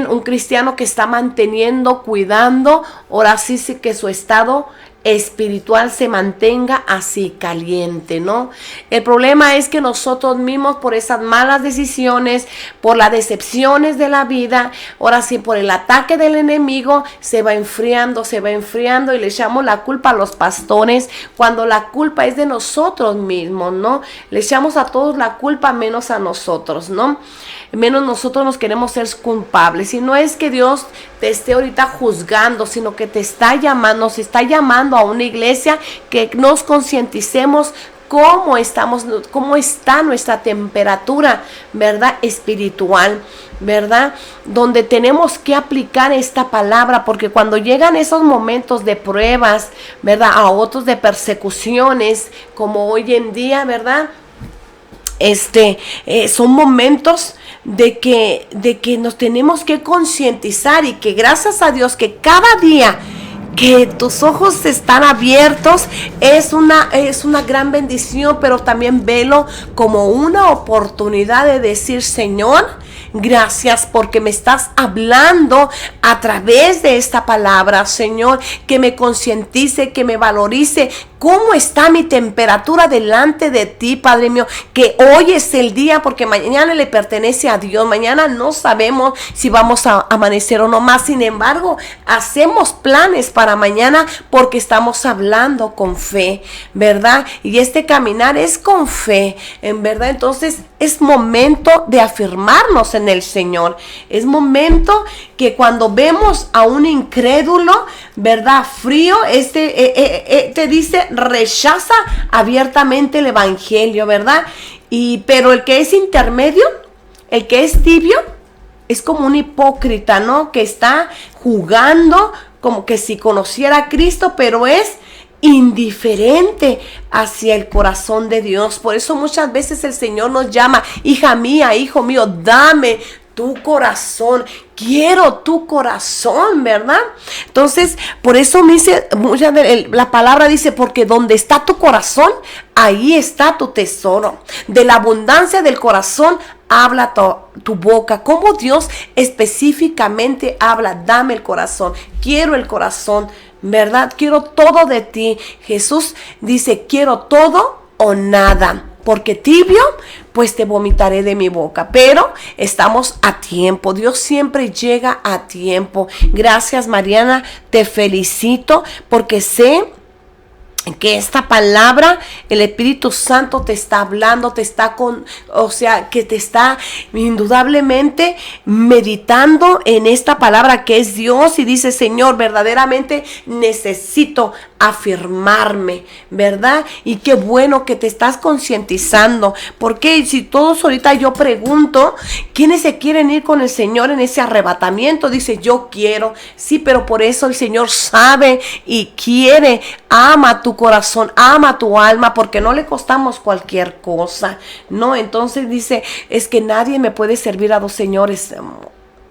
un cristiano que está manteniendo, cuidando, ahora sí que su estado espiritual se mantenga así caliente, ¿no? El problema es que nosotros mismos, por esas malas decisiones, por las decepciones de la vida, ahora sí por el ataque del enemigo, se va enfriando y le echamos la culpa a los pastores, cuando la culpa es de nosotros mismos, ¿no? Le echamos a todos la culpa menos a nosotros, ¿no? Menos nosotros nos queremos ser culpables. Y no es que Dios te esté ahorita juzgando, sino que te está llamando, nos está llamando a una iglesia que nos concienticemos cómo está nuestra temperatura, ¿verdad? Espiritual, ¿verdad? Donde tenemos que aplicar esta palabra, porque cuando llegan esos momentos de pruebas, ¿verdad? A otros de persecuciones, como hoy en día, ¿verdad? Son momentos de que nos tenemos que concientizar, y que gracias a Dios que cada día que tus ojos están abiertos es una gran bendición, pero también velo como una oportunidad de decir: Señor, gracias porque me estás hablando a través de esta palabra, Señor, que me concientice, que me valorice. ¿Cómo está mi temperatura delante de ti, Padre mío? Que hoy es el día, porque mañana le pertenece a Dios. Mañana no sabemos si vamos a amanecer o no más. Sin embargo, hacemos planes para mañana porque estamos hablando con fe, ¿verdad? Y este caminar es con fe, en verdad. Entonces es momento de afirmarnos en el Señor. Es momento que cuando vemos a un incrédulo, ¿verdad? Frío, te dice: rechaza abiertamente el evangelio, ¿verdad? Pero el que es intermedio, el que es tibio, es como un hipócrita, ¿no? Que está jugando como que si conociera a Cristo, pero es indiferente hacia el corazón de Dios. Por eso muchas veces el Señor nos llama: hija mía, hijo mío, dame tu corazón, quiero tu corazón, ¿verdad? Entonces, por eso me dice, la palabra dice: porque donde está tu corazón, ahí está tu tesoro. De la abundancia del corazón habla tu boca. Como Dios específicamente habla: dame el corazón, quiero el corazón, ¿verdad? Quiero todo de ti. Jesús dice: quiero todo o nada, porque tibio, pues te vomitaré de mi boca. Pero estamos a tiempo. Dios siempre llega a tiempo. Gracias, Mariana, te felicito, porque sé que esta palabra, el Espíritu Santo te está hablando, que te está indudablemente meditando en esta palabra que es Dios, y dice: Señor, verdaderamente necesito afirmarme, ¿verdad? Y qué bueno que te estás concientizando, porque si todos ahorita, yo pregunto, ¿quiénes se quieren ir con el Señor en ese arrebatamiento? Dice: yo quiero, sí, pero por eso el Señor sabe y quiere, ama tu corazón, ama tu alma, porque no le costamos cualquier cosa, ¿no? Entonces dice: es que nadie me puede servir a dos señores,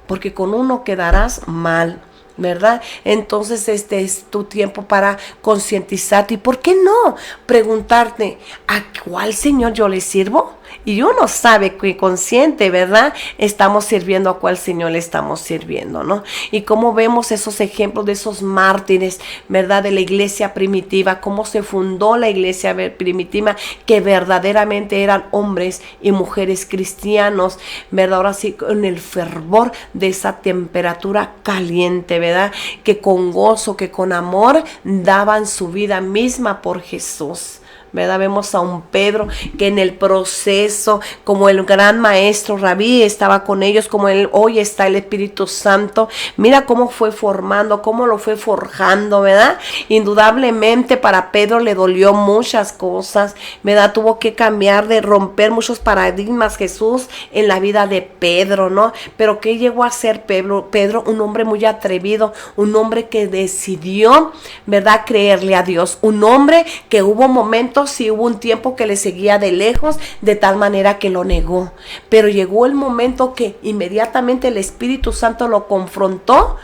porque con uno quedarás mal, ¿verdad? Entonces este es tu tiempo para concientizarte. ¿Y por qué no preguntarte: ¿a cuál Señor yo le sirvo? Y uno sabe que consciente, ¿verdad? Estamos sirviendo a cuál Señor le estamos sirviendo, ¿no? Y cómo vemos esos ejemplos de esos mártires, ¿verdad? De la iglesia primitiva, cómo se fundó la iglesia primitiva, que verdaderamente eran hombres y mujeres cristianos, ¿verdad? Ahora sí, con el fervor de esa temperatura caliente, ¿verdad? Que con gozo, que con amor daban su vida misma por Jesús, ¿verdad? Vemos a un Pedro que en el proceso, como el gran maestro Rabí estaba con ellos, como hoy está el Espíritu Santo. Mira cómo fue formando, cómo lo fue forjando, ¿verdad? Indudablemente para Pedro le dolió muchas cosas, ¿verdad? Tuvo que cambiar, de romper muchos paradigmas Jesús en la vida de Pedro, ¿no? Pero ¿qué llegó a ser Pedro? Pedro, un hombre muy atrevido, un hombre que decidió, ¿verdad?, creerle a Dios, un hombre que hubo momentos y hubo un tiempo que le seguía de lejos, de tal manera que lo negó, pero llegó el momento que inmediatamente el Espíritu Santo lo confrontó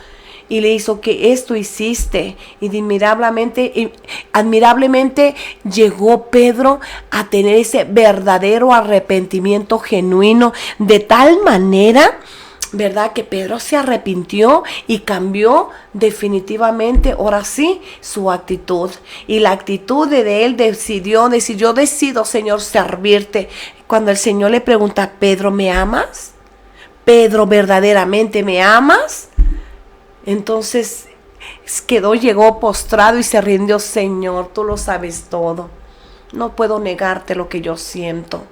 y le hizo: que esto hiciste. Y admirablemente llegó Pedro a tener ese verdadero arrepentimiento genuino, de tal manera, ¿verdad?, que Pedro se arrepintió y cambió definitivamente, ahora sí, su actitud. Y la actitud de él decidió, yo decido, Señor, servirte. Cuando el Señor le pregunta: Pedro, ¿me amas? Pedro, ¿verdaderamente me amas? Entonces llegó postrado y se rindió: Señor, tú lo sabes todo. No puedo negarte lo que yo siento.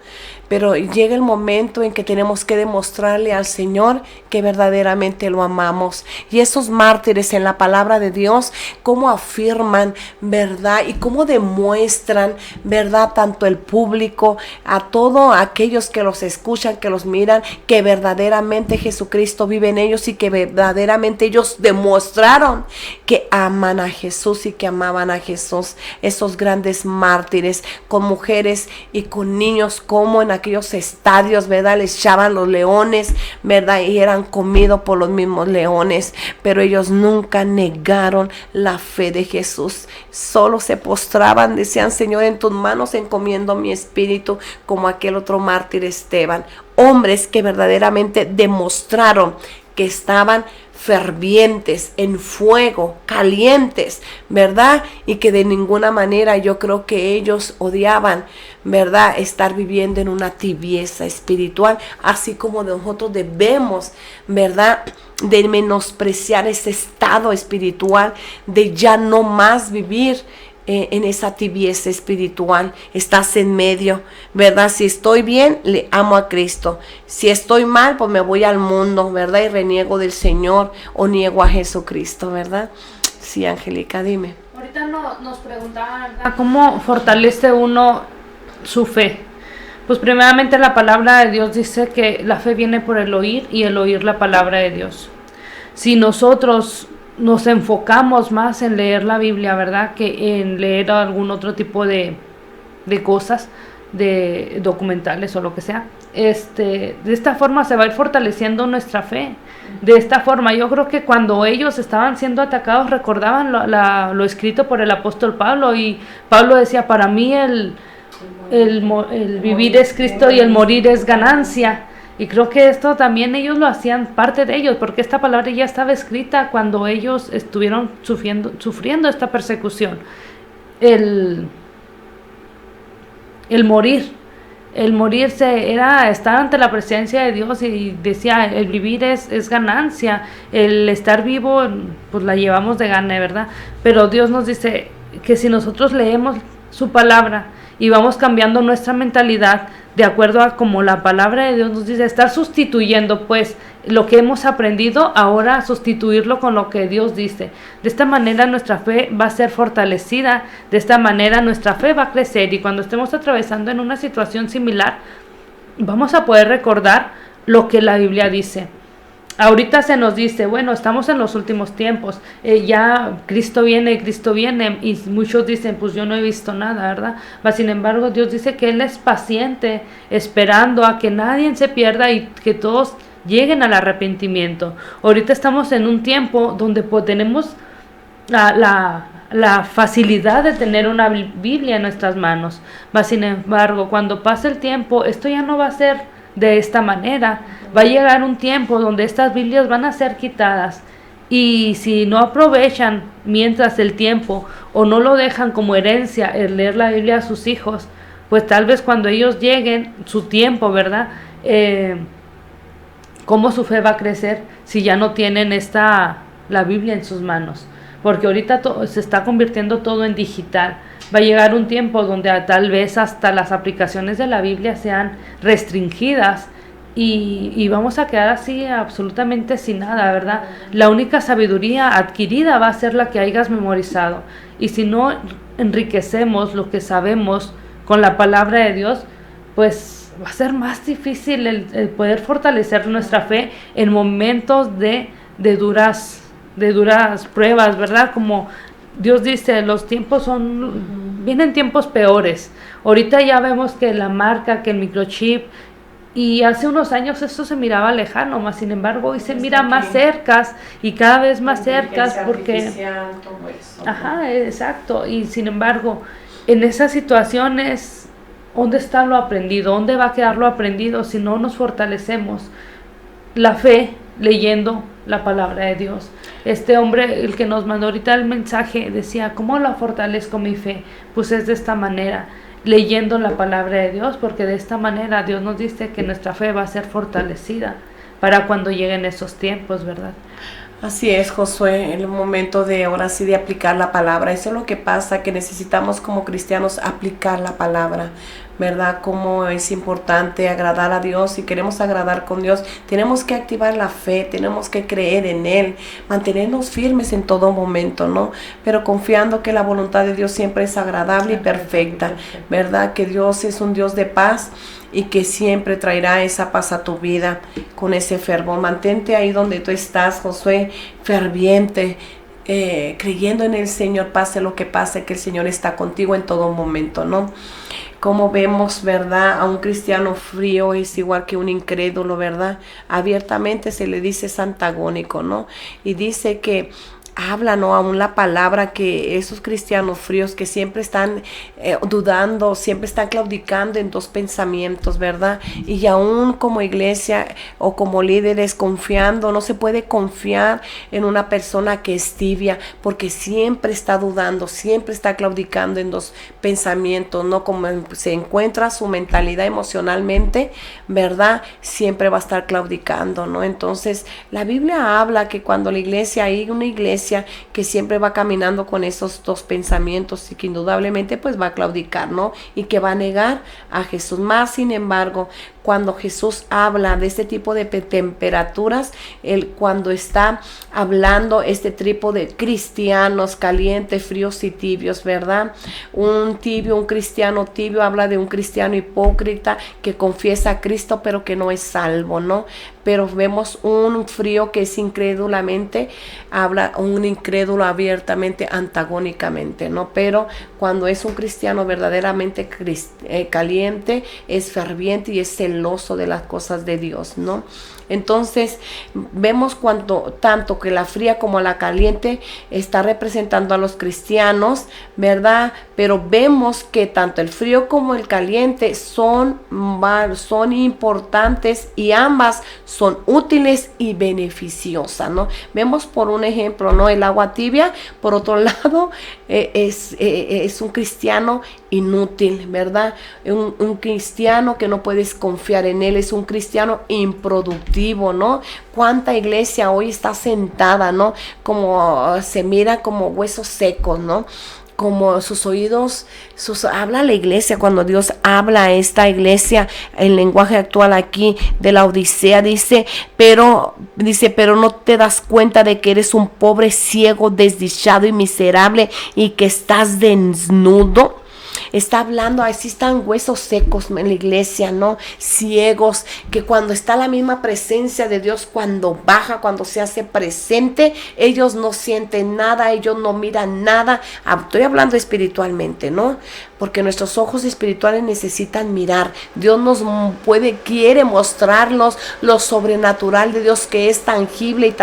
Pero llega el momento en que tenemos que demostrarle al Señor que verdaderamente lo amamos. Y esos mártires en la palabra de Dios, cómo afirman, ¿verdad? Y cómo demuestran, ¿verdad?, tanto el público, a todos aquellos que los escuchan, que los miran, que verdaderamente Jesucristo vive en ellos y que verdaderamente ellos demostraron que aman a Jesús y que amaban a Jesús. Esos grandes mártires, con mujeres y con niños, como en aquellos estadios, ¿verdad?, les echaban los leones, ¿verdad?, y eran comidos por los mismos leones, pero ellos nunca negaron la fe de Jesús. Solo se postraban, decían: Señor, en tus manos encomiendo mi espíritu, como aquel otro mártir Esteban. Hombres que verdaderamente demostraron que estaban fervientes, en fuego, calientes, ¿verdad? Y que de ninguna manera, yo creo que ellos odiaban, ¿verdad?, estar viviendo en una tibieza espiritual, así como nosotros debemos, ¿verdad?, de menospreciar ese estado espiritual, de ya no más vivir en esa tibieza espiritual. Estás en medio, ¿verdad? Si estoy bien, le amo a Cristo. Si estoy mal, pues me voy al mundo, ¿verdad?, y reniego del Señor o niego a Jesucristo, ¿verdad? Sí, Angélica, dime. Ahorita nos preguntaban cómo fortalece uno su fe. Pues primeramente la palabra de Dios dice que la fe viene por el oír y el oír la palabra de Dios. Si nosotros nos enfocamos más en leer la Biblia, ¿verdad?, que en leer algún otro tipo de cosas, de documentales o lo que sea, de esta forma se va a ir fortaleciendo nuestra fe. De esta forma, yo creo que cuando ellos estaban siendo atacados, recordaban lo escrito por el apóstol Pablo, y Pablo decía: para mí el vivir es Cristo y el morir es ganancia. Y creo que esto también ellos lo hacían parte de ellos, porque esta palabra ya estaba escrita cuando ellos estuvieron sufriendo esta persecución. El morirse era estar ante la presencia de Dios, y decía: el vivir es ganancia, el estar vivo pues la llevamos de gana, ¿verdad? Pero Dios nos dice que si nosotros leemos su palabra y vamos cambiando nuestra mentalidad de acuerdo a como la palabra de Dios nos dice, estar sustituyendo pues lo que hemos aprendido, ahora sustituirlo con lo que Dios dice. De esta manera nuestra fe va a ser fortalecida, de esta manera nuestra fe va a crecer, y cuando estemos atravesando en una situación similar, vamos a poder recordar lo que la Biblia dice. Ahorita se nos dice, bueno, estamos en los últimos tiempos, ya Cristo viene, y muchos dicen, pues yo no he visto nada, ¿verdad? Pero sin embargo, Dios dice que Él es paciente, esperando a que nadie se pierda y que todos lleguen al arrepentimiento. Ahorita estamos en un tiempo donde pues, tenemos la facilidad de tener una Biblia en nuestras manos. Pero sin embargo, cuando pase el tiempo, esto ya no va a ser de esta manera. Va a llegar un tiempo donde estas Biblias van a ser quitadas, y si no aprovechan mientras el tiempo o no lo dejan como herencia el leer la Biblia a sus hijos, pues tal vez cuando ellos lleguen su tiempo, ¿verdad? ¿Cómo su fe va a crecer si ya no tienen la Biblia en sus manos? Porque ahorita se está convirtiendo todo en digital. va a llegar un tiempo donde tal vez hasta las aplicaciones de la Biblia sean restringidas y vamos a quedar así absolutamente sin nada, ¿verdad? La única sabiduría adquirida va a ser la que hayas memorizado, y si no enriquecemos lo que sabemos con la palabra de Dios, pues va a ser más difícil el poder fortalecer nuestra fe en momentos de duras pruebas, ¿verdad? Como Dios dice, los tiempos vienen tiempos peores. Ahorita ya vemos que la marca, que el microchip, y hace unos años esto se miraba lejano, más sin embargo hoy se mira más cercas y cada vez más cercas, porque todo eso, ¿no? ajá, exacto. Y sin embargo, en esas situaciones, ¿dónde está lo aprendido? ¿Dónde va a quedar lo aprendido si no nos fortalecemos la fe leyendo la palabra de Dios? Este hombre, el que nos mandó ahorita el mensaje, decía, ¿cómo la fortalezco mi fe? Pues es de esta manera, leyendo la palabra de Dios, porque de esta manera Dios nos dice que nuestra fe va a ser fortalecida para cuando lleguen esos tiempos, ¿verdad? Así es, Josué, en el momento de ahora sí de aplicar la palabra. Eso es lo que pasa, que necesitamos como cristianos aplicar la palabra, ¿verdad? Como es importante agradar a Dios. Si queremos agradar con Dios, tenemos que activar la fe, tenemos que creer en Él, mantenernos firmes en todo momento, ¿no? Pero confiando que la voluntad de Dios siempre es agradable y perfecta, ¿verdad? Que Dios es un Dios de paz y que siempre traerá esa paz a tu vida con ese fervor. Mantente ahí donde tú estás, Josué, ferviente, creyendo en el Señor, pase lo que pase, que el Señor está contigo en todo momento, ¿no? Como vemos, ¿verdad? A un cristiano frío es igual que un incrédulo, ¿verdad? Abiertamente se le dice es antagónico, ¿no? Y dice que habla, ¿no? Aún la palabra, que esos cristianos fríos que siempre están dudando, siempre están claudicando en dos pensamientos, ¿verdad? Y aún como iglesia o como líderes confiando, no se puede confiar en una persona que es tibia, porque siempre está dudando, siempre está claudicando en dos pensamientos, ¿no? Como se encuentra su mentalidad emocionalmente, ¿verdad? Siempre va a estar claudicando, ¿no? Entonces, la Biblia habla que cuando la iglesia, hay una iglesia que siempre va caminando con esos dos pensamientos y que indudablemente pues va a claudicar, ¿no? Y que va a negar a Jesús. Más sin embargo, cuando Jesús habla de este tipo de temperaturas, cuando está hablando este tipo de cristianos calientes, fríos y tibios, ¿verdad? Un cristiano tibio habla de un cristiano hipócrita que confiesa a Cristo pero que no es salvo, ¿no? Pero vemos un frío que es incrédulamente, habla un incrédulo abiertamente, antagónicamente, ¿no? Pero cuando es un cristiano verdaderamente caliente, es ferviente y es celoso de las cosas de Dios, ¿no? Entonces vemos tanto que la fría como la caliente está representando a los cristianos, ¿verdad? Pero vemos que tanto el frío como el caliente son importantes y ambas son útiles y beneficiosas, ¿no? Vemos por un ejemplo, ¿no? El agua tibia, por otro lado, es un cristiano inútil, ¿verdad? Un cristiano que no puedes confiar en él, es un cristiano improductivo, ¿no? Cuánta iglesia hoy está sentada, ¿no? Como se mira como huesos secos, ¿no? Como sus oídos, habla la iglesia, cuando Dios habla a esta iglesia, el lenguaje actual aquí de la Odisea, pero no te das cuenta de que eres un pobre, ciego, desdichado y miserable y que estás desnudo. Está hablando, así están huesos secos en la iglesia, ¿no? Ciegos, que cuando está la misma presencia de Dios, cuando baja, cuando se hace presente, ellos no sienten nada, ellos no miran nada. Estoy hablando espiritualmente, ¿no? Porque nuestros ojos espirituales necesitan mirar. Dios quiere mostrarnos lo sobrenatural de Dios, que es tangible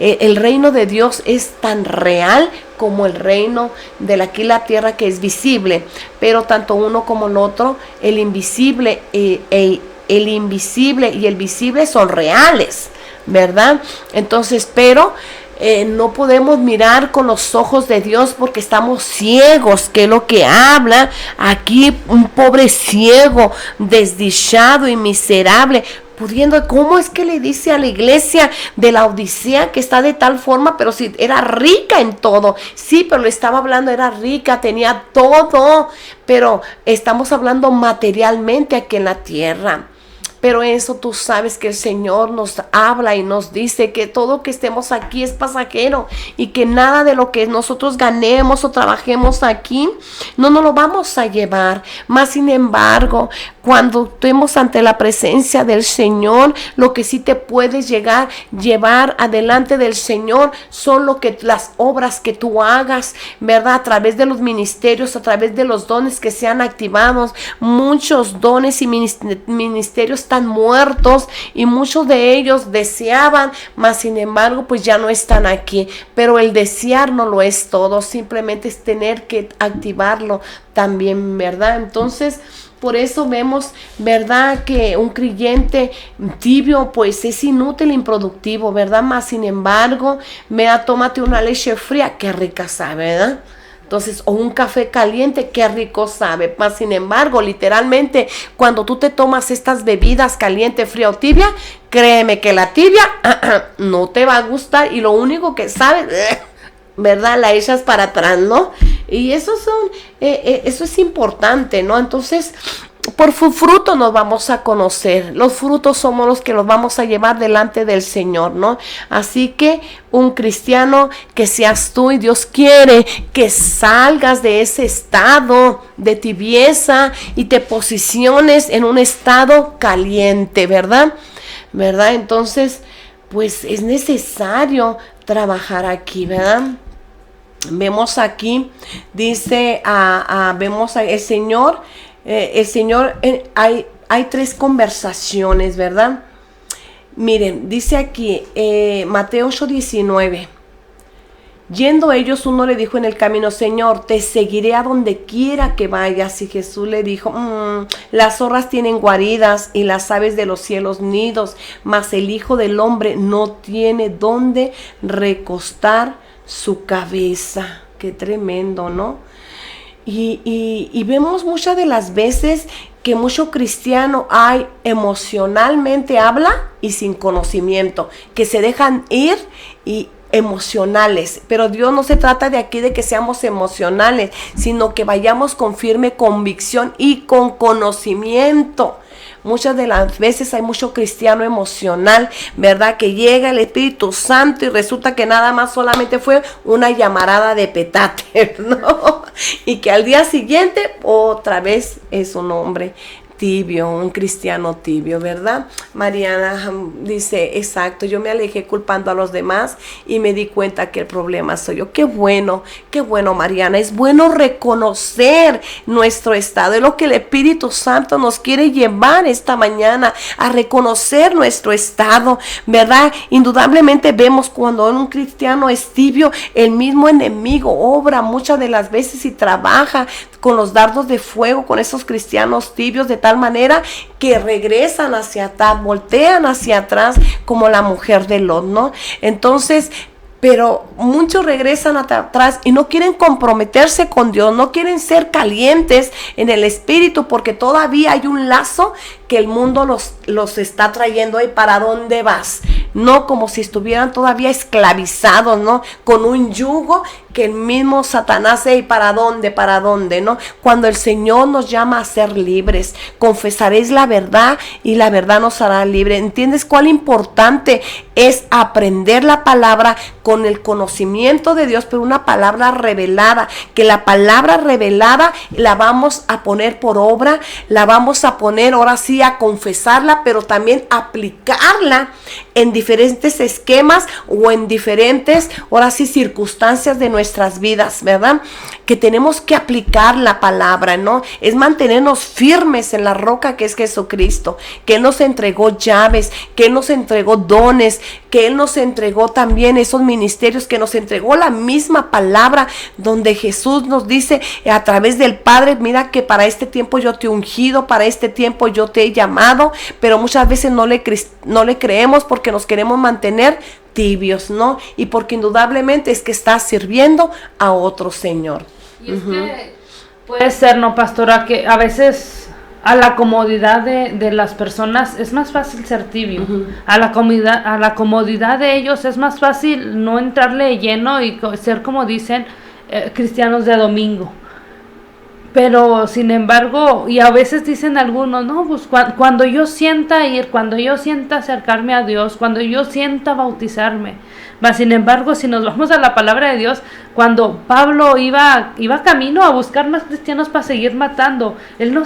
el reino de Dios es tan real como el reino de aquí la tierra, que es visible, pero tanto uno como el otro, el invisible y el visible son reales, ¿verdad? Entonces, pero no podemos mirar con los ojos de Dios porque estamos ciegos, que es lo que habla aquí un pobre ciego, desdichado y miserable. pudiendo, ¿cómo es que le dice a la iglesia de la Odisea que está de tal forma, pero si era rica en todo? Sí, pero le estaba hablando, era rica, tenía todo, pero estamos hablando materialmente aquí en la tierra. Pero eso tú sabes que el Señor nos habla y nos dice que todo que estemos aquí es pasajero y que nada de lo que nosotros ganemos o trabajemos aquí no nos lo vamos a llevar. Más sin embargo, cuando estemos ante la presencia del Señor, lo que sí te puedes llevar adelante del Señor son las obras que tú hagas, ¿verdad? A través de los ministerios, a través de los dones que sean activados. Muchos dones y ministerios están muertos y muchos de ellos deseaban, mas sin embargo pues ya no están aquí. Pero el desear no lo es todo, simplemente es tener que activarlo también, ¿verdad? Entonces, por eso vemos, ¿verdad?, que un creyente tibio pues es inútil, improductivo, ¿verdad? Mas sin embargo, tómate una leche fría, qué rica sabe, ¿verdad? Entonces, o un café caliente, qué rico sabe. Mas sin embargo, literalmente, cuando tú te tomas estas bebidas caliente, fría o tibia, créeme que la tibia no te va a gustar y lo único que sabe, ¿verdad?, la echas para atrás, ¿no? Y eso es importante, ¿no? Entonces, por su fruto nos vamos a conocer. Los frutos somos los que los vamos a llevar delante del Señor, ¿no? Así que un cristiano que seas tú, y Dios quiere que salgas de ese estado de tibieza y te posiciones en un estado caliente, ¿verdad? Entonces, pues es necesario trabajar aquí, ¿verdad? Vemos aquí, dice, vemos el Señor, hay tres conversaciones, ¿verdad? Miren, dice aquí, Mateo 8:19, yendo ellos, uno le dijo en el camino, Señor, te seguiré a donde quiera que vayas. Y Jesús le dijo, las zorras tienen guaridas y las aves de los cielos nidos, mas el Hijo del Hombre no tiene dónde recostar su cabeza. Qué tremendo, ¿no? Y vemos muchas de las veces que mucho cristiano emocionalmente habla y sin conocimiento, que se dejan ir y emocionales, pero Dios no se trata de aquí de que seamos emocionales, sino que vayamos con firme convicción y con conocimiento. Muchas de las veces hay mucho cristiano emocional, ¿verdad? Que llega el Espíritu Santo y resulta que nada más solamente fue una llamarada de petate, ¿no? Y que al día siguiente otra vez es un hombre tibio, un cristiano tibio, ¿verdad? Mariana dice, exacto, yo me alejé culpando a los demás y me di cuenta que el problema soy yo. Qué bueno, Mariana, es bueno reconocer nuestro estado, es lo que el Espíritu Santo nos quiere llevar esta mañana, a reconocer nuestro estado, ¿verdad? Indudablemente vemos cuando un cristiano es tibio, el mismo enemigo obra muchas de las veces y trabaja con los dardos de fuego, con esos cristianos tibios, de tal manera que regresan hacia atrás, voltean hacia atrás como la mujer de Lot, ¿no? Entonces, pero muchos regresan atrás y no quieren comprometerse con Dios, no quieren ser calientes en el espíritu, porque todavía hay un lazo que el mundo los está trayendo ahí. ¿Para dónde vas? No, como si estuvieran todavía esclavizados, ¿no? Con un yugo que el mismo Satanás, ¿para dónde, no? Cuando el Señor nos llama a ser libres, confesaréis la verdad y la verdad nos hará libre. ¿Entiendes cuál importante es aprender la palabra con el conocimiento de Dios, pero una palabra revelada? Que la palabra revelada la vamos a poner por obra, la vamos a poner ahora sí a confesarla, pero también aplicarla en diferentes esquemas o en diferentes, ahora sí, circunstancias de nuestras vidas, ¿verdad? Que tenemos que aplicar la palabra, ¿no? Es mantenernos firmes en la roca que es Jesucristo, que Él nos entregó llaves, que Él nos entregó dones, que Él nos entregó también esos ministerios, que nos entregó la misma palabra, donde Jesús nos dice a través del Padre, mira que para este tiempo yo te he ungido, para este tiempo yo te he llamado, pero muchas veces no le creemos porque nos queremos mantener tibios, ¿no? Y porque indudablemente es que estás sirviendo a otro Señor. Y es que puede ser, ¿no, pastora? Que a veces a la comodidad de las personas es más fácil ser tibio. A la comodidad de ellos es más fácil no entrarle lleno y ser, como dicen, cristianos de domingo. Pero sin embargo, y a veces dicen algunos, no, pues cuando yo sienta ir, cuando yo sienta acercarme a Dios, cuando yo sienta bautizarme. Mas sin embargo, si nos vamos a la palabra de Dios, cuando Pablo iba camino a buscar más cristianos para seguir matando, él no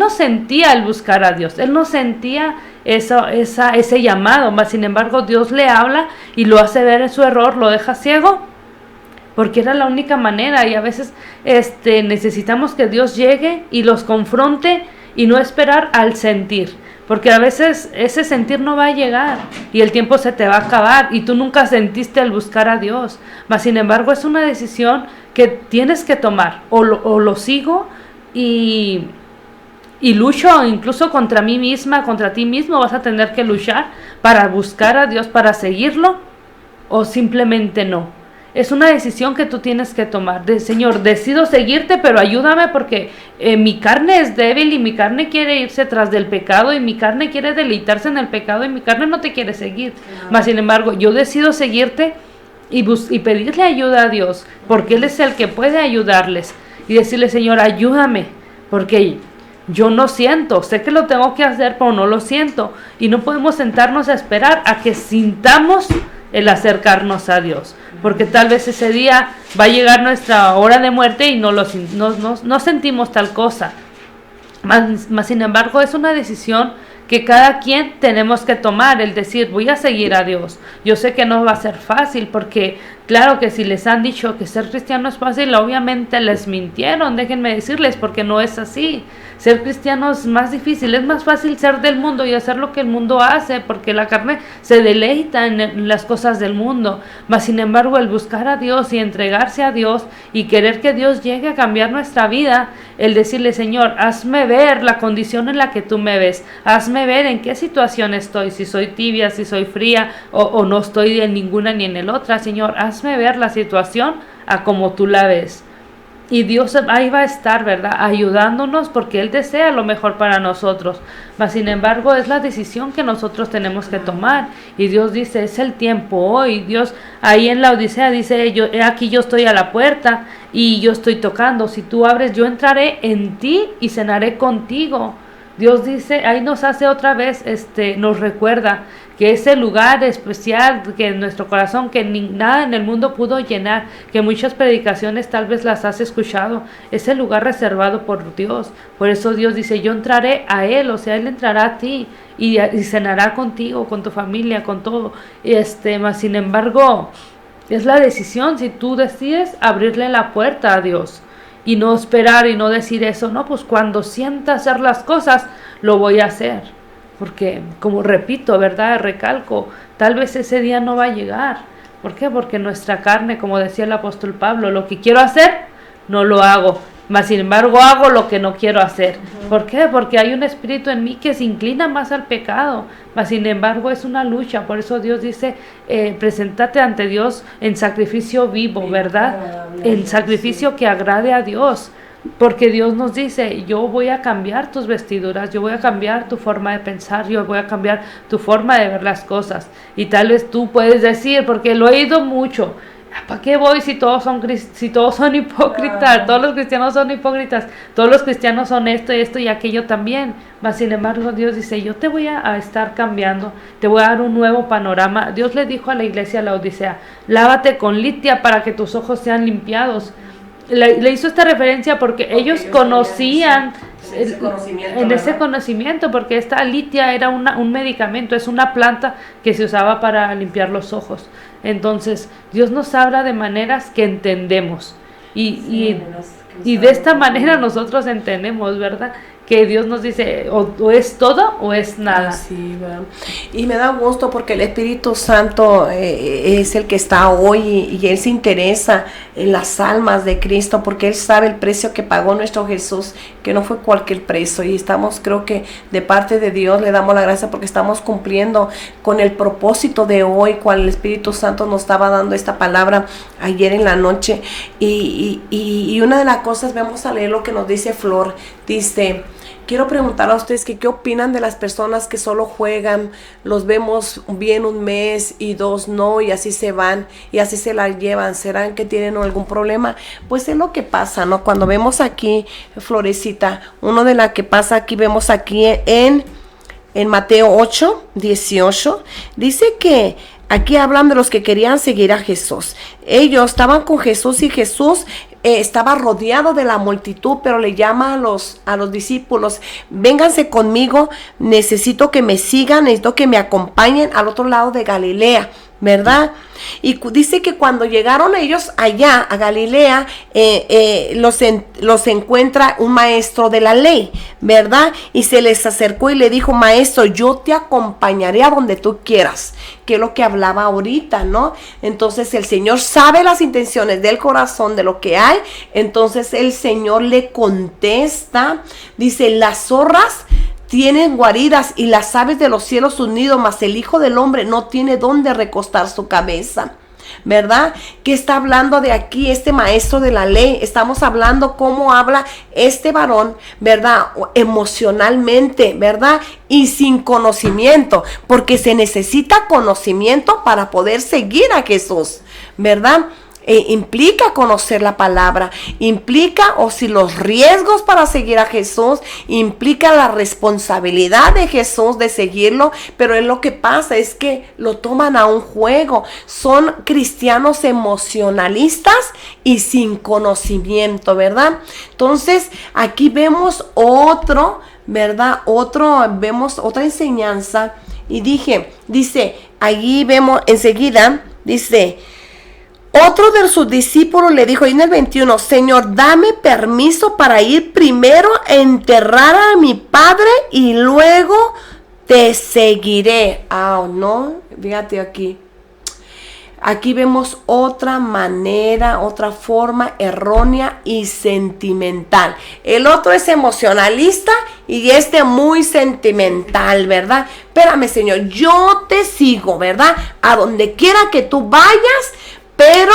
sentía el buscar a Dios, él no sentía ese llamado. Mas sin embargo, Dios le habla y lo hace ver en su error, lo deja ciego, porque era la única manera. Y a veces necesitamos que Dios llegue y los confronte y no esperar al sentir, porque a veces ese sentir no va a llegar y el tiempo se te va a acabar y tú nunca sentiste el buscar a Dios. Mas sin embargo es una decisión que tienes que tomar, o lo sigo y lucho incluso contra mí misma, contra ti mismo. Vas a tener que luchar para buscar a Dios, para seguirlo, o simplemente no. Es una decisión que tú tienes que tomar. Señor, decido seguirte, pero ayúdame porque mi carne es débil y mi carne quiere irse tras del pecado y mi carne quiere deleitarse en el pecado y mi carne no te quiere seguir. Mas sin embargo, yo decido seguirte y pedirle ayuda a Dios, porque Él es el que puede ayudarles. Y decirle, Señor, ayúdame, porque yo no siento, sé que lo tengo que hacer, pero no lo siento. Y no podemos sentarnos a esperar a que sintamos el acercarnos a Dios, porque tal vez ese día va a llegar nuestra hora de muerte y no sentimos tal cosa. Mas sin embargo es una decisión que cada quien tenemos que tomar, el decir, voy a seguir a Dios. Yo sé que no va a ser fácil, porque claro que si les han dicho que ser cristiano es fácil, obviamente les mintieron, déjenme decirles, porque no es así. Ser cristiano es más difícil, es más fácil ser del mundo y hacer lo que el mundo hace, porque la carne se deleita en las cosas del mundo. Mas sin embargo, el buscar a Dios y entregarse a Dios y querer que Dios llegue a cambiar nuestra vida, el decirle, Señor, hazme ver la condición en la que tú me ves, hazme ver en qué situación estoy, si soy tibia, si soy fría o no estoy en ninguna ni en el otra. Señor, hazme ver la situación a como tú la ves. Y Dios ahí va a estar, ¿verdad?, ayudándonos, porque Él desea lo mejor para nosotros. Mas sin embargo es la decisión que nosotros tenemos que tomar. Y Dios dice, es el tiempo hoy. Dios ahí en la Odisea dice, aquí yo estoy a la puerta y yo estoy tocando. Si tú abres, yo entraré en ti y cenaré contigo. Dios dice, ahí nos hace otra vez, nos recuerda que ese lugar especial que en nuestro corazón, que nada en el mundo pudo llenar, que muchas predicaciones tal vez las has escuchado, es el lugar reservado por Dios. Por eso Dios dice, yo entraré a Él, o sea, Él entrará a ti y cenará contigo, con tu familia, con todo. Mas sin embargo, es la decisión, si tú decides abrirle la puerta a Dios. Y no esperar y no decir eso, no, pues cuando sienta hacer las cosas, lo voy a hacer. Porque, como repito, ¿verdad?, recalco, tal vez ese día no va a llegar. ¿Por qué? Porque nuestra carne, como decía el apóstol Pablo, lo que quiero hacer, no lo hago. Mas sin embargo hago lo que no quiero hacer. ¿Por qué? Porque hay un espíritu en mí que se inclina más al pecado. Mas sin embargo es una lucha. Por eso Dios dice, preséntate ante Dios en sacrificio vivo, ¿verdad? En sacrificio que agrade a Dios. Porque Dios nos dice, yo voy a cambiar tus vestiduras, yo voy a cambiar tu forma de pensar, yo voy a cambiar tu forma de ver las cosas. Y tal vez tú puedes decir, porque lo he oído mucho, ¿para qué voy si todos son hipócritas? Todos los cristianos son hipócritas, todos los cristianos son esto y aquello también. Mas sin embargo Dios dice, yo te voy a estar cambiando, te voy a dar un nuevo panorama. Dios le dijo a la iglesia de la Odisea, lávate con litia para que tus ojos sean limpiados. Le hizo esta referencia porque ellos conocían en ese conocimiento, porque esta litia era un medicamento, es una planta que se usaba para limpiar los ojos. Entonces Dios nos habla de maneras que entendemos y de esta manera nosotros entendemos, ¿verdad?, que Dios nos dice, o es todo o es nada. Sí, y me da gusto porque el Espíritu Santo es el que está hoy y Él se interesa en las almas de Cristo, porque Él sabe el precio que pagó nuestro Jesús, que no fue cualquier precio, y estamos, creo que de parte de Dios le damos la gracia porque estamos cumpliendo con el propósito de hoy, cuando el Espíritu Santo nos estaba dando esta palabra ayer en la noche. Y una de las cosas, vamos a leer lo que nos dice Flor, dice, quiero preguntar a ustedes que qué opinan de las personas que solo juegan, los vemos bien un mes y 2 no, y así se van y así se la llevan. ¿Serán que tienen algún problema? Pues es lo que pasa, ¿no? Cuando vemos aquí, Florecita, uno de la que pasa aquí, vemos aquí en Mateo 8, 18, dice que aquí hablan de los que querían seguir a Jesús. Ellos estaban con Jesús y Jesús estaba rodeado de la multitud, pero le llama a los discípulos: vénganse conmigo, necesito que me sigan, necesito que me acompañen al otro lado de Galilea, ¿verdad? Y dice que cuando llegaron ellos allá a Galilea, los encuentra un maestro de la ley, ¿verdad? Y se les acercó y le dijo: maestro, yo te acompañaré a donde tú quieras, que es lo que hablaba ahorita, ¿no? Entonces el Señor sabe las intenciones del corazón, de lo que hay. Entonces el Señor le contesta, dice: las zorras tienen guaridas y las aves de los cielos sus nidos, mas el Hijo del Hombre no tiene dónde recostar su cabeza, ¿verdad? ¿Qué está hablando de aquí este maestro de la ley? Estamos hablando cómo habla este varón, ¿verdad? Emocionalmente, ¿verdad? Y sin conocimiento, porque se necesita conocimiento para poder seguir a Jesús, ¿verdad? Implica conocer la palabra, implica, o si los riesgos para seguir a Jesús, implica la responsabilidad de Jesús de seguirlo, pero es lo que pasa, es que lo toman a un juego. Son cristianos emocionalistas y sin conocimiento, ¿verdad? Entonces aquí vemos otro, ¿verdad? Vemos otra enseñanza, y dice, allí vemos enseguida, dice: otro de sus discípulos le dijo, en el 21, Señor, dame permiso para ir primero a enterrar a mi padre y luego te seguiré. No, fíjate aquí. Aquí vemos otra manera, otra forma errónea y sentimental. El otro es emocionalista y este muy sentimental, ¿verdad? Espérame, Señor, yo te sigo, ¿verdad? A donde quiera que tú vayas, pero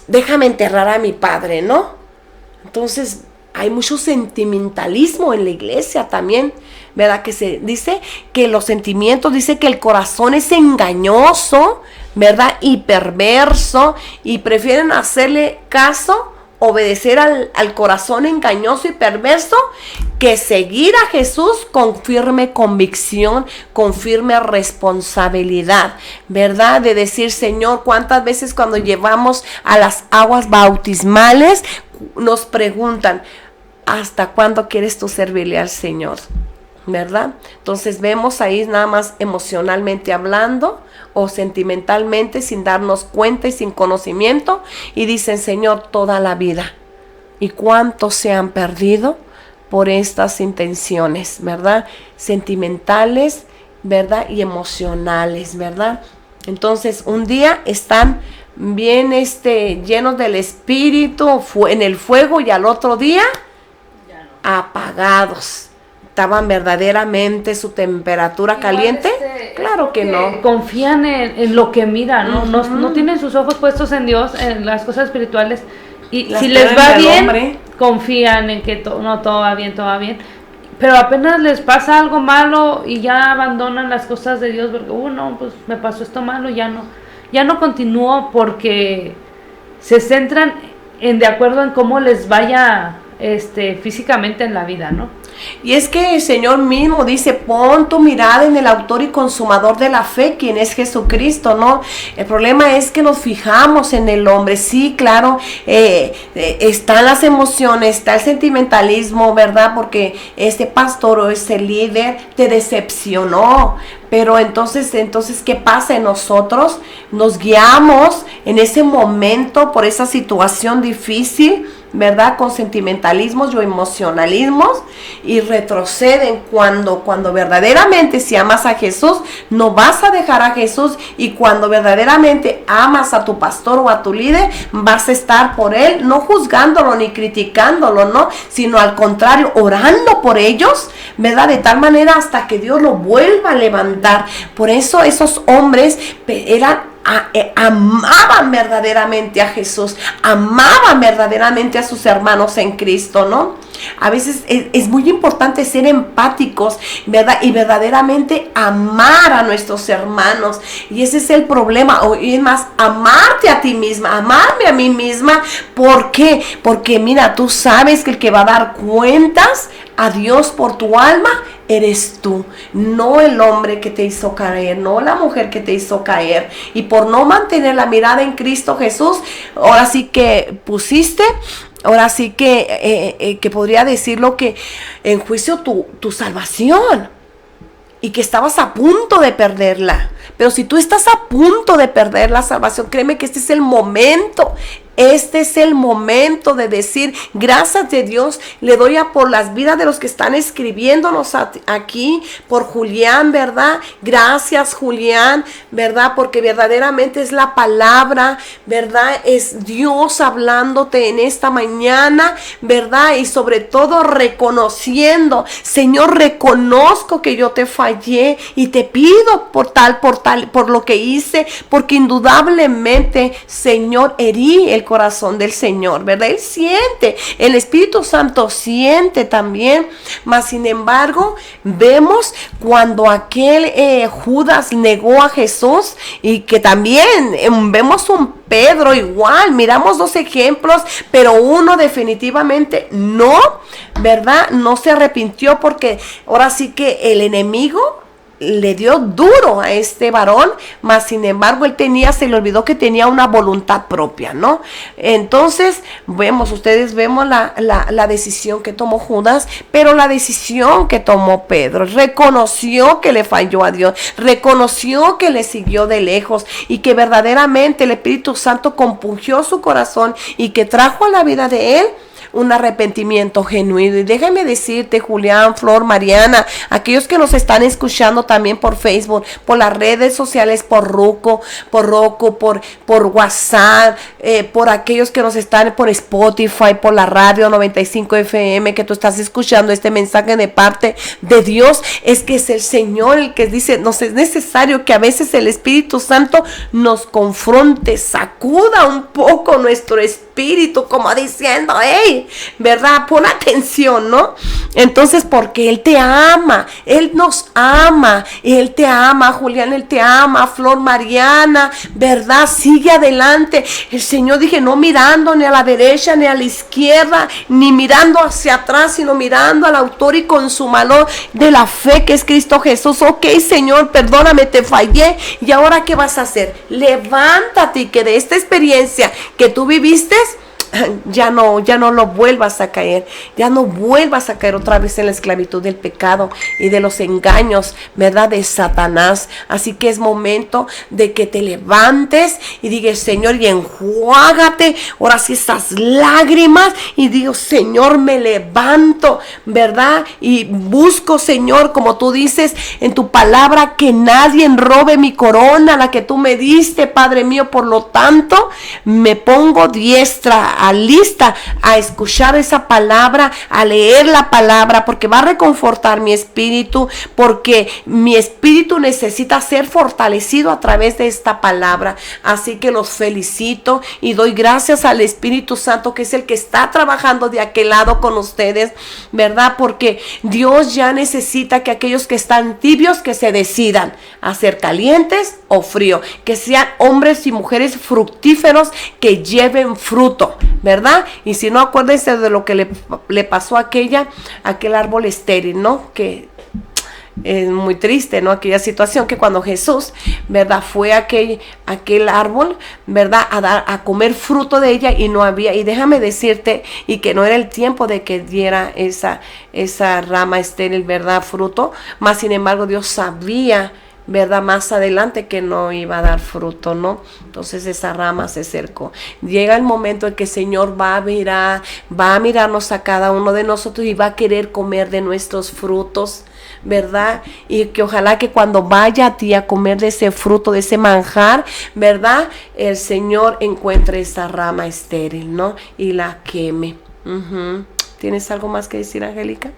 déjame enterrar a mi padre, ¿no? Entonces hay mucho sentimentalismo en la iglesia también, ¿verdad? Que se dice que los sentimientos, dice que el corazón es engañoso, ¿verdad? Y perverso, y prefieren hacerle caso, obedecer al corazón engañoso y perverso, que seguir a Jesús con firme convicción, con firme responsabilidad, ¿verdad? De decir, Señor, ¿cuántas veces cuando llevamos a las aguas bautismales nos preguntan, ¿hasta cuándo quieres tú servirle al Señor? ¿Verdad? Entonces vemos ahí nada más emocionalmente hablando o sentimentalmente, sin darnos cuenta y sin conocimiento, y dicen, Señor, toda la vida. ¿Y cuántos se han perdido por estas intenciones, verdad? Sentimentales, ¿verdad? Y emocionales, ¿verdad? Entonces un día están bien llenos del Espíritu en el fuego, y al otro día apagados. ¿Estaban verdaderamente su temperatura caliente? Claro que no. Confían en lo que miran, ¿no? Uh-huh. No tienen sus ojos puestos en Dios, en las cosas espirituales. Y Las si les va pierden del bien, hombre. confían en que todo va bien, todo va bien. Pero apenas les pasa algo malo y ya abandonan las cosas de Dios, porque, no, pues me pasó esto malo, ya no continúo, porque se centran de acuerdo en cómo les vaya físicamente en la vida, ¿no? Y es que el Señor mismo dice, pon tu mirada en el autor y consumador de la fe, quien es Jesucristo, ¿no? El problema es que nos fijamos en el hombre. Sí, claro, están las emociones, está el sentimentalismo, ¿verdad? Porque este pastor o este líder te decepcionó. Pero entonces, ¿qué pasa en nosotros? Nos guiamos en ese momento por esa situación difícil, ¿verdad? Con sentimentalismos o emocionalismos, y retroceden cuando verdaderamente, si amas a Jesús, no vas a dejar a Jesús, y cuando verdaderamente amas a tu pastor o a tu líder, vas a estar por él, no juzgándolo ni criticándolo, ¿no? Sino al contrario, orando por ellos, ¿verdad? De tal manera hasta que Dios lo vuelva a levantar. Por eso esos hombres eran amaban verdaderamente a Jesús, amaban verdaderamente a sus hermanos en Cristo, ¿no? A veces es muy importante ser empáticos, ¿verdad? Y verdaderamente amar a nuestros hermanos. Y ese es el problema. Y es más, amarte a ti misma, amarme a mí misma. ¿Por qué? Porque mira, tú sabes que el que va a dar cuentas a Dios por tu alma eres tú, no el hombre que te hizo caer, no la mujer que te hizo caer. Y por no mantener la mirada en Cristo Jesús, ahora sí que pusiste, ahora sí que podría decirlo que en juicio tu salvación, y que estabas a punto de perderla. Pero si tú estás a punto de perder la salvación, créeme que este es el momento. Este es el momento de decir, gracias de Dios, le doy a por las vidas de los que están escribiéndonos aquí, por Julián, ¿verdad? Gracias, Julián, ¿verdad? Porque verdaderamente es la palabra, ¿verdad? Es Dios hablándote en esta mañana, ¿verdad? Y sobre todo reconociendo, Señor, reconozco que yo te fallé y te pido por lo que hice, porque indudablemente, Señor, herí el corazón del Señor, ¿verdad? Él siente, el Espíritu Santo siente también, mas sin embargo vemos cuando aquel Judas negó a Jesús, y que también vemos un Pedro igual, miramos dos ejemplos, pero uno definitivamente no, ¿verdad? No se arrepintió, porque ahora sí que el enemigo le dio duro a este varón, mas sin embargo se le olvidó que tenía una voluntad propia, ¿no? Entonces vemos la decisión que tomó Judas, pero la decisión que tomó Pedro, reconoció que le falló a Dios, reconoció que le siguió de lejos, y que verdaderamente el Espíritu Santo compungió su corazón y que trajo a la vida de él un arrepentimiento genuino. Y déjame decirte, Julián, Flor, Mariana, aquellos que nos están escuchando también por Facebook, por las redes sociales, por Roku, por WhatsApp, por aquellos que nos están por Spotify, por la radio 95 FM, que tú estás escuchando este mensaje de parte de Dios, es que es el Señor el que dice, nos es necesario que a veces el Espíritu Santo nos confronte, sacuda un poco nuestro espíritu, como diciendo, hey, ¿verdad? Pon atención, ¿no? Entonces, porque Él te ama, Él nos ama, Él te ama, Julián, Él te ama, Flor, Mariana, ¿verdad? Sigue adelante. El Señor, dije, no mirando ni a la derecha ni a la izquierda, ni mirando hacia atrás, sino mirando al autor y consumador de la fe, que es Cristo Jesús. Ok, Señor, perdóname, te fallé, y ahora ¿qué vas a hacer? Levántate, y que de esta experiencia que tú viviste, ya no lo vuelvas a caer, ya no vuelvas a caer otra vez en la esclavitud del pecado y de los engaños, ¿verdad? De Satanás. Así que es momento de que te levantes y digas, Señor, y enjuágate ahora sí esas lágrimas, y digo, Señor, me levanto, ¿verdad? Y busco, Señor, como tú dices en tu palabra, que nadie robe mi corona, la que tú me diste, Padre mío. Por lo tanto, me pongo diestra, lista a escuchar esa palabra, a leer la palabra, porque va a reconfortar mi espíritu, porque mi espíritu necesita ser fortalecido a través de esta palabra. Así que los felicito y doy gracias al Espíritu Santo, que es el que está trabajando de aquel lado con ustedes, ¿verdad? Porque Dios ya necesita que aquellos que están tibios, que se decidan a ser calientes o frío, que sean hombres y mujeres fructíferos, que lleven fruto, ¿verdad? Y si no, acuérdense de lo que le pasó a aquel árbol estéril, ¿no? Que es muy triste, ¿no? Aquella situación, que cuando Jesús, ¿verdad? Fue a aquel árbol, ¿verdad? A comer fruto de ella, y no había, y déjame decirte, y que no era el tiempo de que diera esa rama estéril, ¿verdad? Fruto, más sin embargo Dios sabía, ¿verdad? Más adelante que no iba a dar fruto, ¿no? Entonces esa rama se cercó. Llega el momento en que el Señor va a mirarnos a cada uno de nosotros y va a querer comer de nuestros frutos, ¿verdad? Y que ojalá que cuando vaya a ti a comer de ese fruto, de ese manjar, ¿verdad? El Señor encuentre esa rama estéril, ¿no? Y la queme. ¿Tienes algo más que decir, Angélica?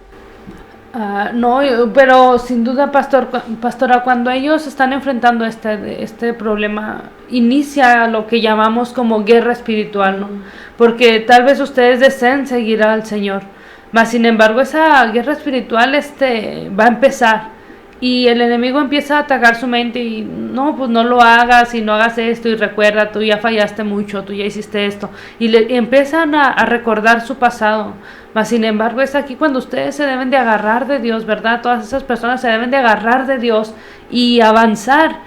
No, pero sin duda, pastora, cuando ellos están enfrentando este problema, inicia lo que llamamos como guerra espiritual, ¿no? Porque tal vez ustedes deseen seguir al Señor, mas sin embargo esa guerra espiritual va a empezar. Y el enemigo empieza a atacar su mente y no, pues no lo hagas y no hagas esto y recuerda, tú ya fallaste mucho, tú ya hiciste esto. Y empiezan a recordar su pasado. Mas sin embargo es aquí cuando ustedes se deben de agarrar de Dios, ¿verdad? Todas esas personas se deben de agarrar de Dios y avanzar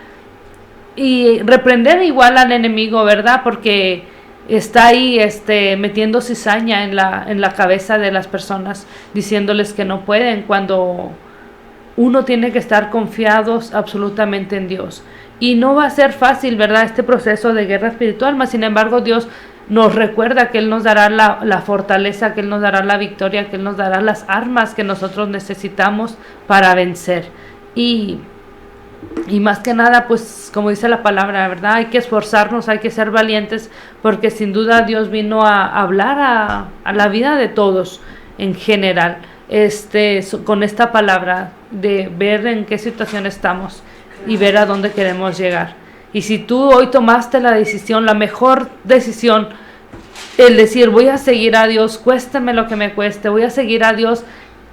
y reprender igual al enemigo, ¿verdad? Porque está ahí metiendo cizaña en la cabeza de las personas, diciéndoles que no pueden, cuando uno tiene que estar confiados absolutamente en Dios. Y no va a ser fácil, ¿verdad?, este proceso de guerra espiritual, mas sin embargo Dios nos recuerda que Él nos dará la fortaleza, que Él nos dará la victoria, que Él nos dará las armas que nosotros necesitamos para vencer. Y más que nada, pues como dice la palabra, ¿verdad?, hay que esforzarnos, hay que ser valientes, porque sin duda Dios vino a hablar a la vida de todos en general. Con esta palabra de ver en qué situación estamos y ver a dónde queremos llegar. Y si tú hoy tomaste la decisión, la mejor decisión, el decir voy a seguir a Dios, cuésteme lo que me cueste, voy a seguir a Dios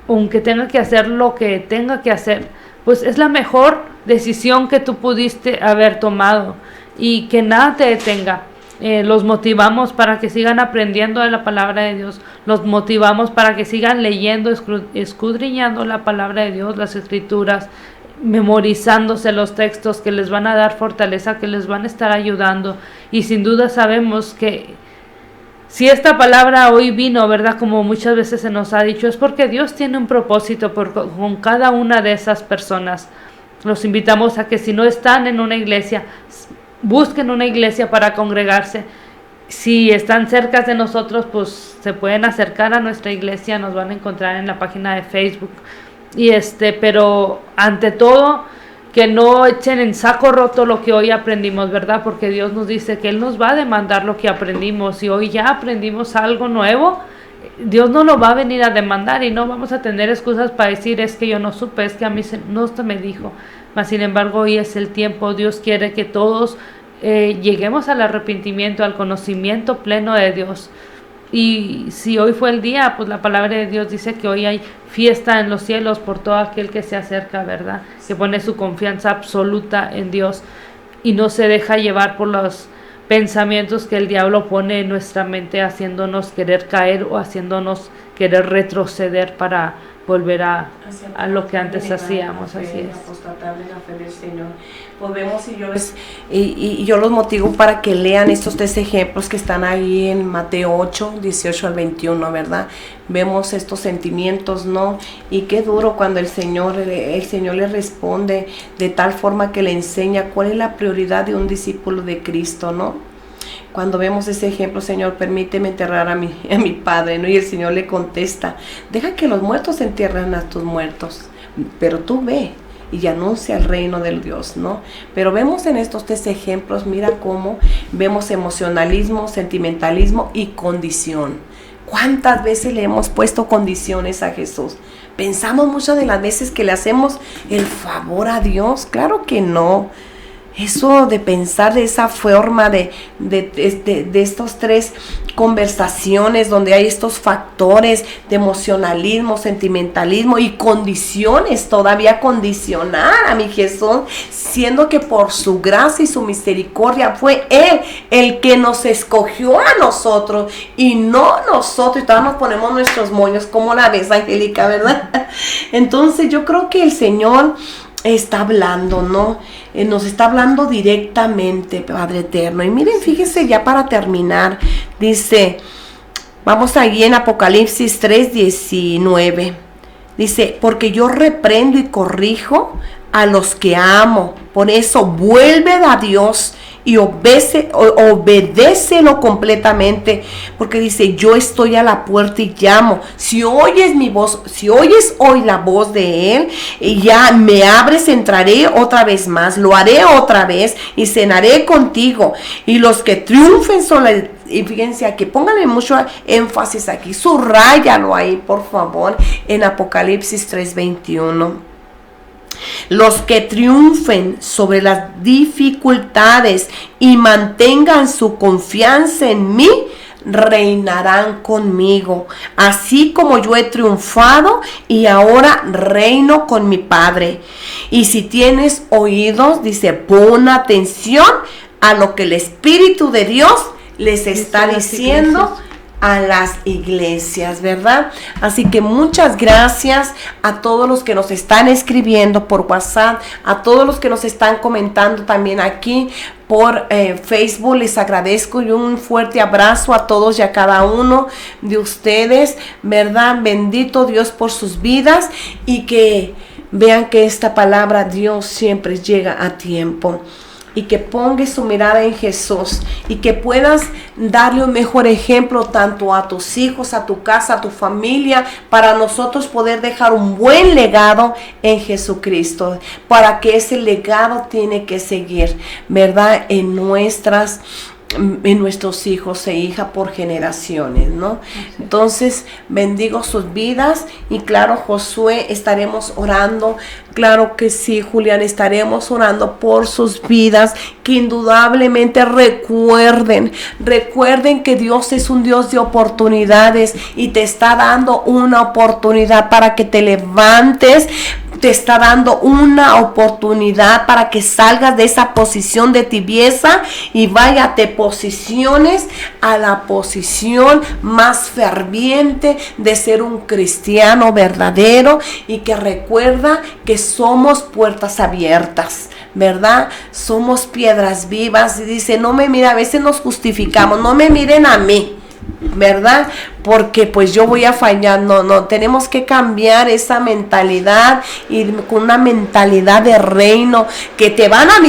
aunque tenga que hacer lo que tenga que hacer, pues es la mejor decisión que tú pudiste haber tomado, y que nada te detenga. Los motivamos para que sigan aprendiendo de la palabra de Dios, los motivamos para que sigan leyendo, escudriñando la palabra de Dios, las escrituras, memorizándose los textos que les van a dar fortaleza, que les van a estar ayudando. Y sin duda sabemos que si esta palabra hoy vino, ¿verdad?, como muchas veces se nos ha dicho, es porque Dios tiene un propósito con cada una de esas personas. Los invitamos a que si no están en una iglesia, busquen una iglesia para congregarse. Si están cerca de nosotros, pues se pueden acercar a nuestra iglesia, nos van a encontrar en la página de Facebook. Y pero ante todo, que no echen en saco roto lo que hoy aprendimos, ¿verdad? Porque Dios nos dice que Él nos va a demandar lo que aprendimos, y hoy ya aprendimos algo nuevo. Dios no lo va a venir a demandar y no vamos a tener excusas para decir es que yo no supe, es que a mí no se me dijo. Mas sin embargo hoy es el tiempo. Dios quiere que todos lleguemos al arrepentimiento, al conocimiento pleno de Dios. Y si hoy fue el día, pues la palabra de Dios dice que hoy hay fiesta en los cielos por todo aquel que se acerca, ¿verdad?, que pone su confianza absoluta en Dios y no se deja llevar por los pensamientos que el diablo pone en nuestra mente, haciéndonos querer caer o haciéndonos querer retroceder para volver a lo que antes hacíamos. Así es. Pues vemos y yo los motivo para que lean estos 3 ejemplos que están ahí en Mateo 8, 18 al 21, ¿verdad? Vemos estos sentimientos, ¿no? Y qué duro cuando el Señor le responde de tal forma que le enseña cuál es la prioridad de un discípulo de Cristo, ¿no? Cuando vemos ese ejemplo, Señor, permíteme enterrar a mi padre, ¿no? Y el Señor le contesta, deja que los muertos entierren a tus muertos, pero tú ve y anuncia el reino del Dios, ¿no? Pero vemos en estos 3 ejemplos, mira cómo vemos emocionalismo, sentimentalismo y condición. ¿Cuántas veces le hemos puesto condiciones a Jesús? ¿Pensamos muchas de las veces que le hacemos el favor a Dios? Claro que no. Eso de pensar de esa forma de estos 3 conversaciones donde hay estos factores de emocionalismo, sentimentalismo y condiciones, todavía condicionar a mi Jesús, siendo que por su gracia y su misericordia fue Él el que nos escogió a nosotros y no nosotros, y todavía nos ponemos nuestros moños. ¿Cómo la ves, Angélica, verdad? Entonces yo creo que el Señor está hablando, ¿no? Nos está hablando directamente, Padre eterno. Y miren, fíjense, ya para terminar, dice, vamos allí en Apocalipsis 3:19, dice, porque yo reprendo y corrijo a los que amo. Por eso vuelve a Dios y obedécelo completamente, porque dice: yo estoy a la puerta y llamo. Si oyes mi voz, si oyes hoy la voz de Él, y ya me abres, entraré otra vez más, lo haré otra vez y cenaré contigo. Y los que triunfen son las... Y fíjense aquí, pónganle mucho énfasis aquí, subráyalo ahí por favor, en Apocalipsis 3:21. Los que triunfen sobre las dificultades y mantengan su confianza en mí, reinarán conmigo, así como yo he triunfado y ahora reino con mi Padre. Y si tienes oídos, dice, pon atención a lo que el Espíritu de Dios les está diciendo a las iglesias, ¿verdad? Así que muchas gracias a todos los que nos están escribiendo por WhatsApp, a todos los que nos están comentando también aquí por Facebook. Les agradezco y un fuerte abrazo a todos y a cada uno de ustedes, ¿verdad? Bendito Dios por sus vidas, y que vean que esta palabra Dios siempre llega a tiempo. Y que pongas su mirada en Jesús y que puedas darle un mejor ejemplo tanto a tus hijos, a tu casa, a tu familia, para nosotros poder dejar un buen legado en Jesucristo, para que ese legado tiene que seguir, ¿verdad? En nuestros hijos e hijas por generaciones, ¿no? Entonces bendigo sus vidas. Y claro, Josué, estaremos orando, claro que sí, Julián, estaremos orando por sus vidas, que indudablemente recuerden que Dios es un Dios de oportunidades y te está dando una oportunidad para que te levantes. Te está dando una oportunidad para que salgas de esa posición de tibieza y te posiciones a la posición más ferviente de ser un cristiano verdadero, y que recuerda que somos puertas abiertas, ¿verdad? Somos piedras vivas. Y dice, no me mira, a veces nos justificamos, no me miren a mí, ¿verdad? Porque pues yo voy a fallar. No, tenemos que cambiar esa mentalidad, y con una mentalidad de reino, que te van a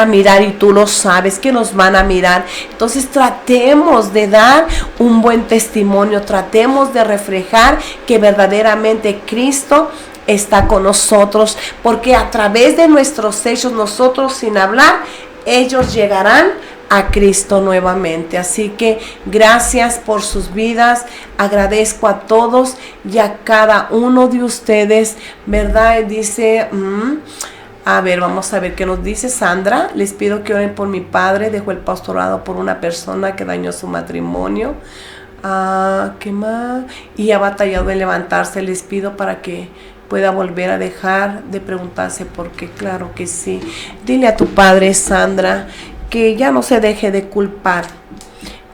mirar y tú lo sabes que nos van a mirar. Entonces tratemos de dar un buen testimonio, tratemos de reflejar que verdaderamente Cristo está con nosotros, porque a través de nuestros hechos, nosotros sin hablar, ellos llegarán a Cristo nuevamente. Así que gracias por sus vidas. Agradezco a todos y a cada uno de ustedes, ¿verdad? Dice, a ver, vamos a ver qué nos dice Sandra. Les pido que oren por mi padre. Dejó el pastorado por una persona que dañó su matrimonio. ¿Qué más? Y ha batallado en levantarse. Les pido para que pueda volver a dejar de preguntarse por qué. Claro que sí. Dile a tu padre, Sandra, que ya no se deje de culpar,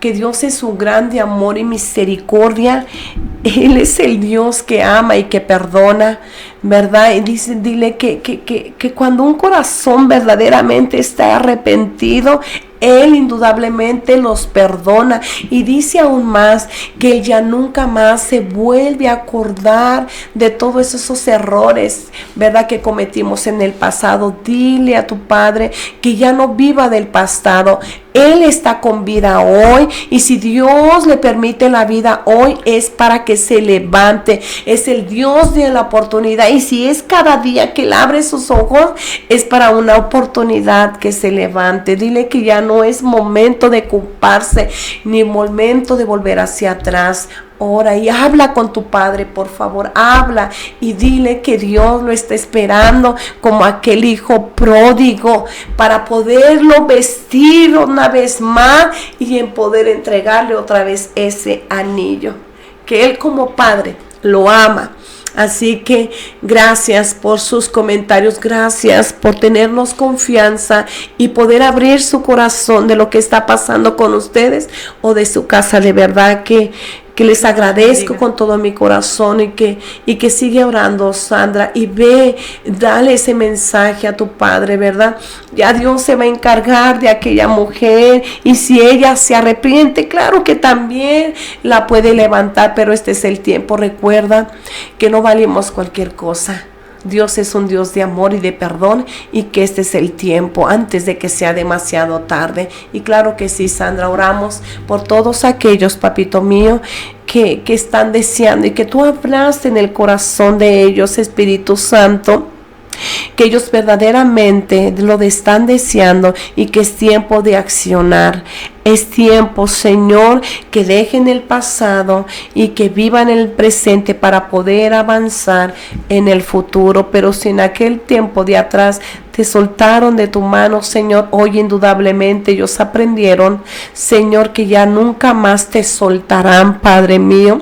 que Dios es un grande amor y misericordia. Él es el Dios que ama y que perdona, ¿verdad? Y dile que cuando un corazón verdaderamente está arrepentido, Él indudablemente los perdona. Y dice aún más que ella nunca más se vuelve a acordar de todos esos errores, ¿verdad?, que cometimos en el pasado. Dile a tu padre que ya no viva del pasado. Él está con vida hoy, y si Dios le permite la vida hoy, es para que se levante. Es el Dios de la oportunidad, y si es cada día que Él abre sus ojos, es para una oportunidad que se levante. Dile que ya no es momento de culparse, ni momento de volver hacia atrás. Ora y habla con tu padre, por favor, habla y dile que Dios lo está esperando como aquel hijo pródigo, para poderlo vestir una vez más y en poder entregarle otra vez ese anillo, que Él como padre lo ama. Así que gracias por sus comentarios, gracias por tenernos confianza y poder abrir su corazón de lo que está pasando con ustedes o de su casa. De verdad que les agradezco con todo mi corazón, y que sigue orando, Sandra, y dale ese mensaje a tu padre, ¿verdad? Ya Dios se va a encargar de aquella mujer, y si ella se arrepiente, claro que también la puede levantar, pero este es el tiempo. Recuerda que no valimos cualquier cosa. Dios es un Dios de amor y de perdón, y que este es el tiempo antes de que sea demasiado tarde. Y claro que sí, Sandra, oramos por todos aquellos, papito mío, que están deseando, y que tú hablaste en el corazón de ellos, Espíritu Santo, que ellos verdaderamente lo están deseando, y que es tiempo de accionar. Es tiempo, Señor, que dejen el pasado y que vivan el presente para poder avanzar en el futuro. Pero si en aquel tiempo de atrás te soltaron de tu mano, Señor, hoy indudablemente ellos aprendieron, Señor, que ya nunca más te soltarán, Padre mío.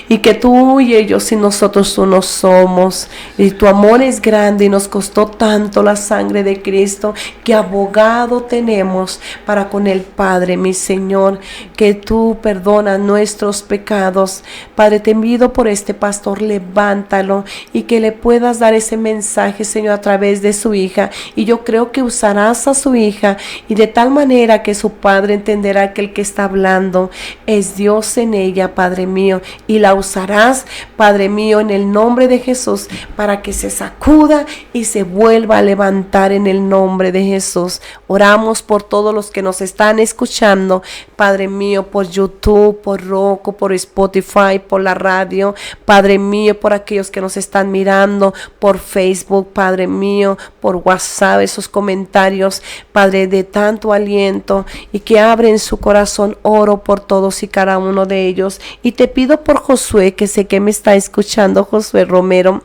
Y que tú y ellos y nosotros uno somos, y tu amor es grande, y nos costó tanto la sangre de Cristo, que abogado tenemos para con el Padre, mi Señor, que tú perdonas nuestros pecados. Padre, te pido por este pastor, levántalo, y que le puedas dar ese mensaje, Señor, a través de su hija. Y yo creo que usarás a su hija, y de tal manera que su padre entenderá que el que está hablando es Dios en ella, Padre mío, y la usarás, Padre mío, en el nombre de Jesús, para que se sacuda y se vuelva a levantar en el nombre de Jesús. Oramos por todos los que nos están escuchando, Padre mío, por YouTube, por Roku, por Spotify, por la radio, Padre mío, por aquellos que nos están mirando por Facebook, Padre mío, por WhatsApp, esos comentarios, Padre, de tanto aliento, y que abren su corazón. Oro por todos y cada uno de ellos, y te pido por Josué, que sé que me está escuchando, Josué Romero,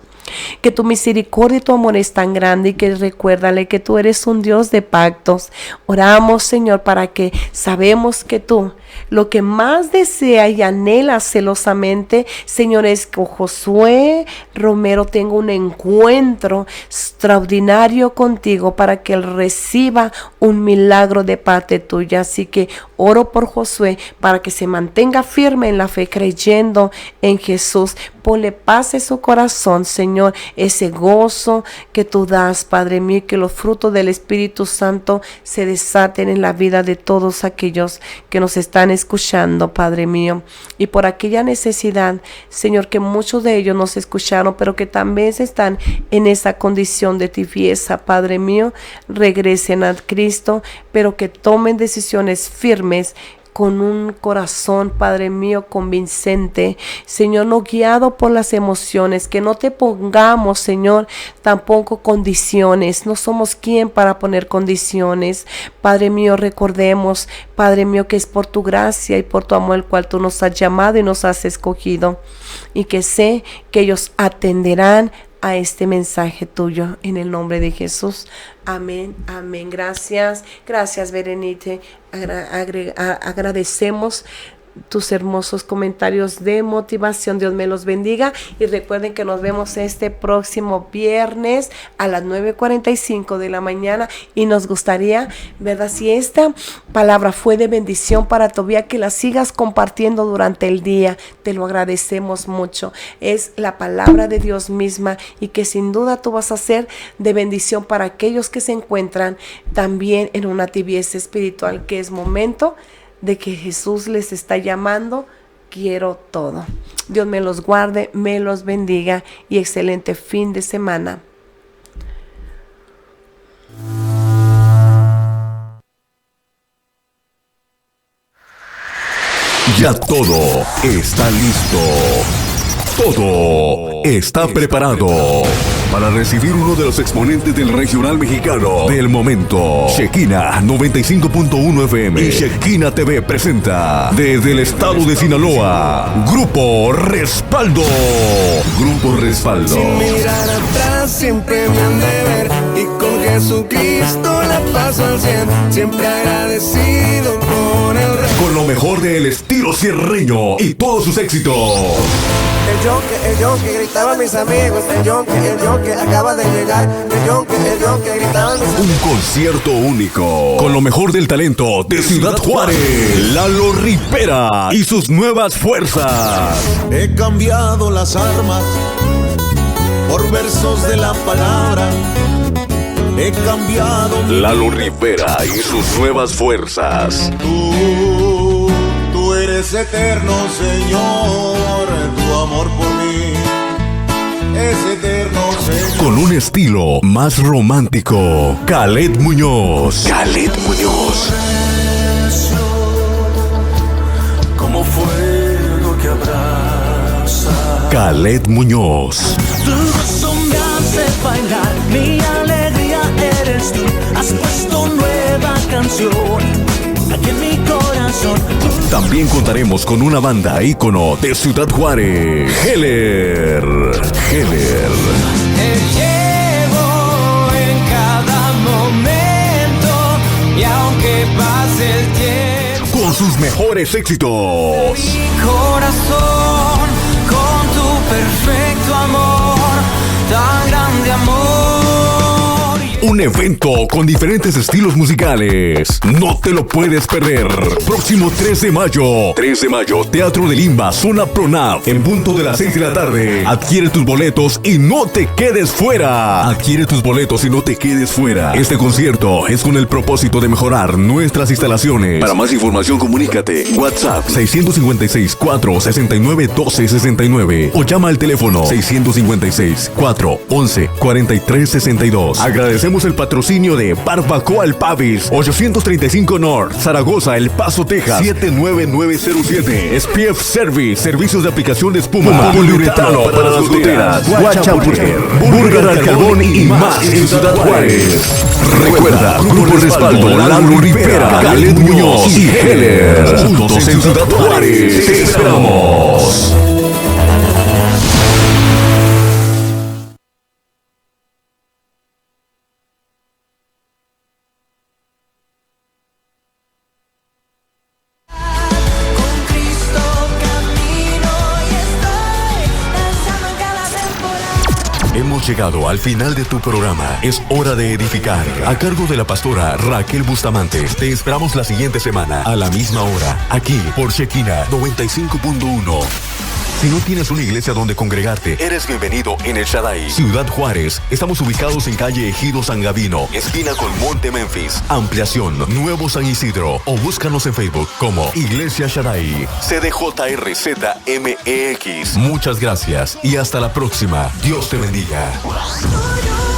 que tu misericordia y tu amor es tan grande, y que recuérdale que tú eres un Dios de pactos. Oramos, Señor, para que sabemos que tú lo que más desea y anhela celosamente, Señor, es que Josué Romero tenga un encuentro extraordinario contigo, para que él reciba un milagro de parte tuya. Así que oro por Josué, para que se mantenga firme en la fe, creyendo en Jesús. Ponle paz en su corazón, Señor, ese gozo que tú das, Padre mío, que los frutos del Espíritu Santo se desaten en la vida de todos aquellos que nos están escuchando, Padre mío. Y por aquella necesidad, Señor, que muchos de ellos nos escucharon, pero que también están en esa condición de tibieza, Padre mío, regresen a Cristo, pero que tomen decisiones firmes, con un corazón, Padre mío, convincente, Señor, no guiado por las emociones, que no te pongamos, Señor, tampoco condiciones. No somos quien para poner condiciones, Padre mío. Recordemos, Padre mío, que es por tu gracia y por tu amor el cual tú nos has llamado y nos has escogido, y que sé que ellos atenderán a este mensaje tuyo, en el nombre de Jesús. Amén, amén. Gracias, Berenice. Agradecemos tus hermosos comentarios de motivación. Dios me los bendiga, y recuerden que nos vemos este próximo viernes a las 9:45 de la mañana, y nos gustaría, ¿verdad?, si esta palabra fue de bendición para tu vida, que la sigas compartiendo durante el día. Te lo agradecemos mucho. Es la palabra de Dios misma, y que sin duda tú vas a ser de bendición para aquellos que se encuentran también en una tibieza espiritual, que es momento de que Jesús les está llamando. Quiero todo. Dios me los guarde, me los bendiga, y excelente fin de semana. Ya todo está listo. Todo está preparado para recibir uno de los exponentes del regional mexicano del momento. Shekinah 95.1 FM y Shekinah TV presenta desde el estado de Sinaloa, Grupo Respaldo. Grupo Respaldo. Sin mirar atrás siempre me han de ver, y con Jesucristo la paso al 100, siempre agradecido con el rey. Con lo mejor del estilo sierreño y todos sus éxitos. El yonke gritaban mis amigos, el yonke acaba de llegar, el yonke gritaban mis amigos. Un concierto único con lo mejor del talento de Ciudad Juárez, Lalo Rivera y sus nuevas fuerzas. He cambiado las armas por versos de la palabra. He cambiado Lalo Rivera y sus nuevas fuerzas. Tú eres eterno, Señor. Tu amor por mí es eterno, Señor. Con un estilo más romántico, Khaled Muñoz. Khaled Muñoz. Como fuego que abraza. Khaled Muñoz. Tu gozo me hace bailar, mi alegría eres tú. Has puesto nueva canción aquí en mi corazón. También contaremos con una banda ícono de Ciudad Juárez, Heller. Heller. Te llevo en cada momento y aunque pase el tiempo, Con sus mejores éxitos. mi corazón con tu perfecto amor, tan grande amor. Un evento con diferentes estilos musicales. No te lo puedes perder. Próximo 3 de mayo. 3 de mayo, Teatro de Lima, zona Pronav. En punto de las 6 de la tarde. Adquiere tus boletos y no te quedes fuera. Adquiere tus boletos y no te quedes fuera. Este concierto es con el propósito de mejorar nuestras instalaciones. Para más información, comunícate. WhatsApp 656-469-1269 o llama al teléfono 656-411-4362. Agradecemos el patrocinio de Barbacoa El Pavis, 835 North, Zaragoza, El Paso, Texas, 79907. SPF Service, servicios de aplicación de espuma, poliuretano para las goteras, Guachamburger, Burger al Carbón y más en Ciudad Juárez. Recuerda, Grupo Respaldo, Lalo Rivera, Khaled Muñoz y Heller. Juntos en Ciudad Juárez. Te esperamos. Con Cristo camino y estoy danzando en cada temporada. Hemos llegado al final de tu programa. Es hora de edificar. A cargo de la pastora Raquel Bustamante. Te esperamos la siguiente semana a la misma hora. Aquí por Shekinah 95.1. Si no tienes una iglesia donde congregarte, eres bienvenido en El Shaddai, Ciudad Juárez. Estamos ubicados en calle Ejido San Gavino, esquina con Monte Memphis. Ampliación, Nuevo San Isidro. O búscanos en Facebook como Iglesia Shaddai. CDJRZMEX. Muchas gracias y hasta la próxima. Dios te bendiga. Cuando yo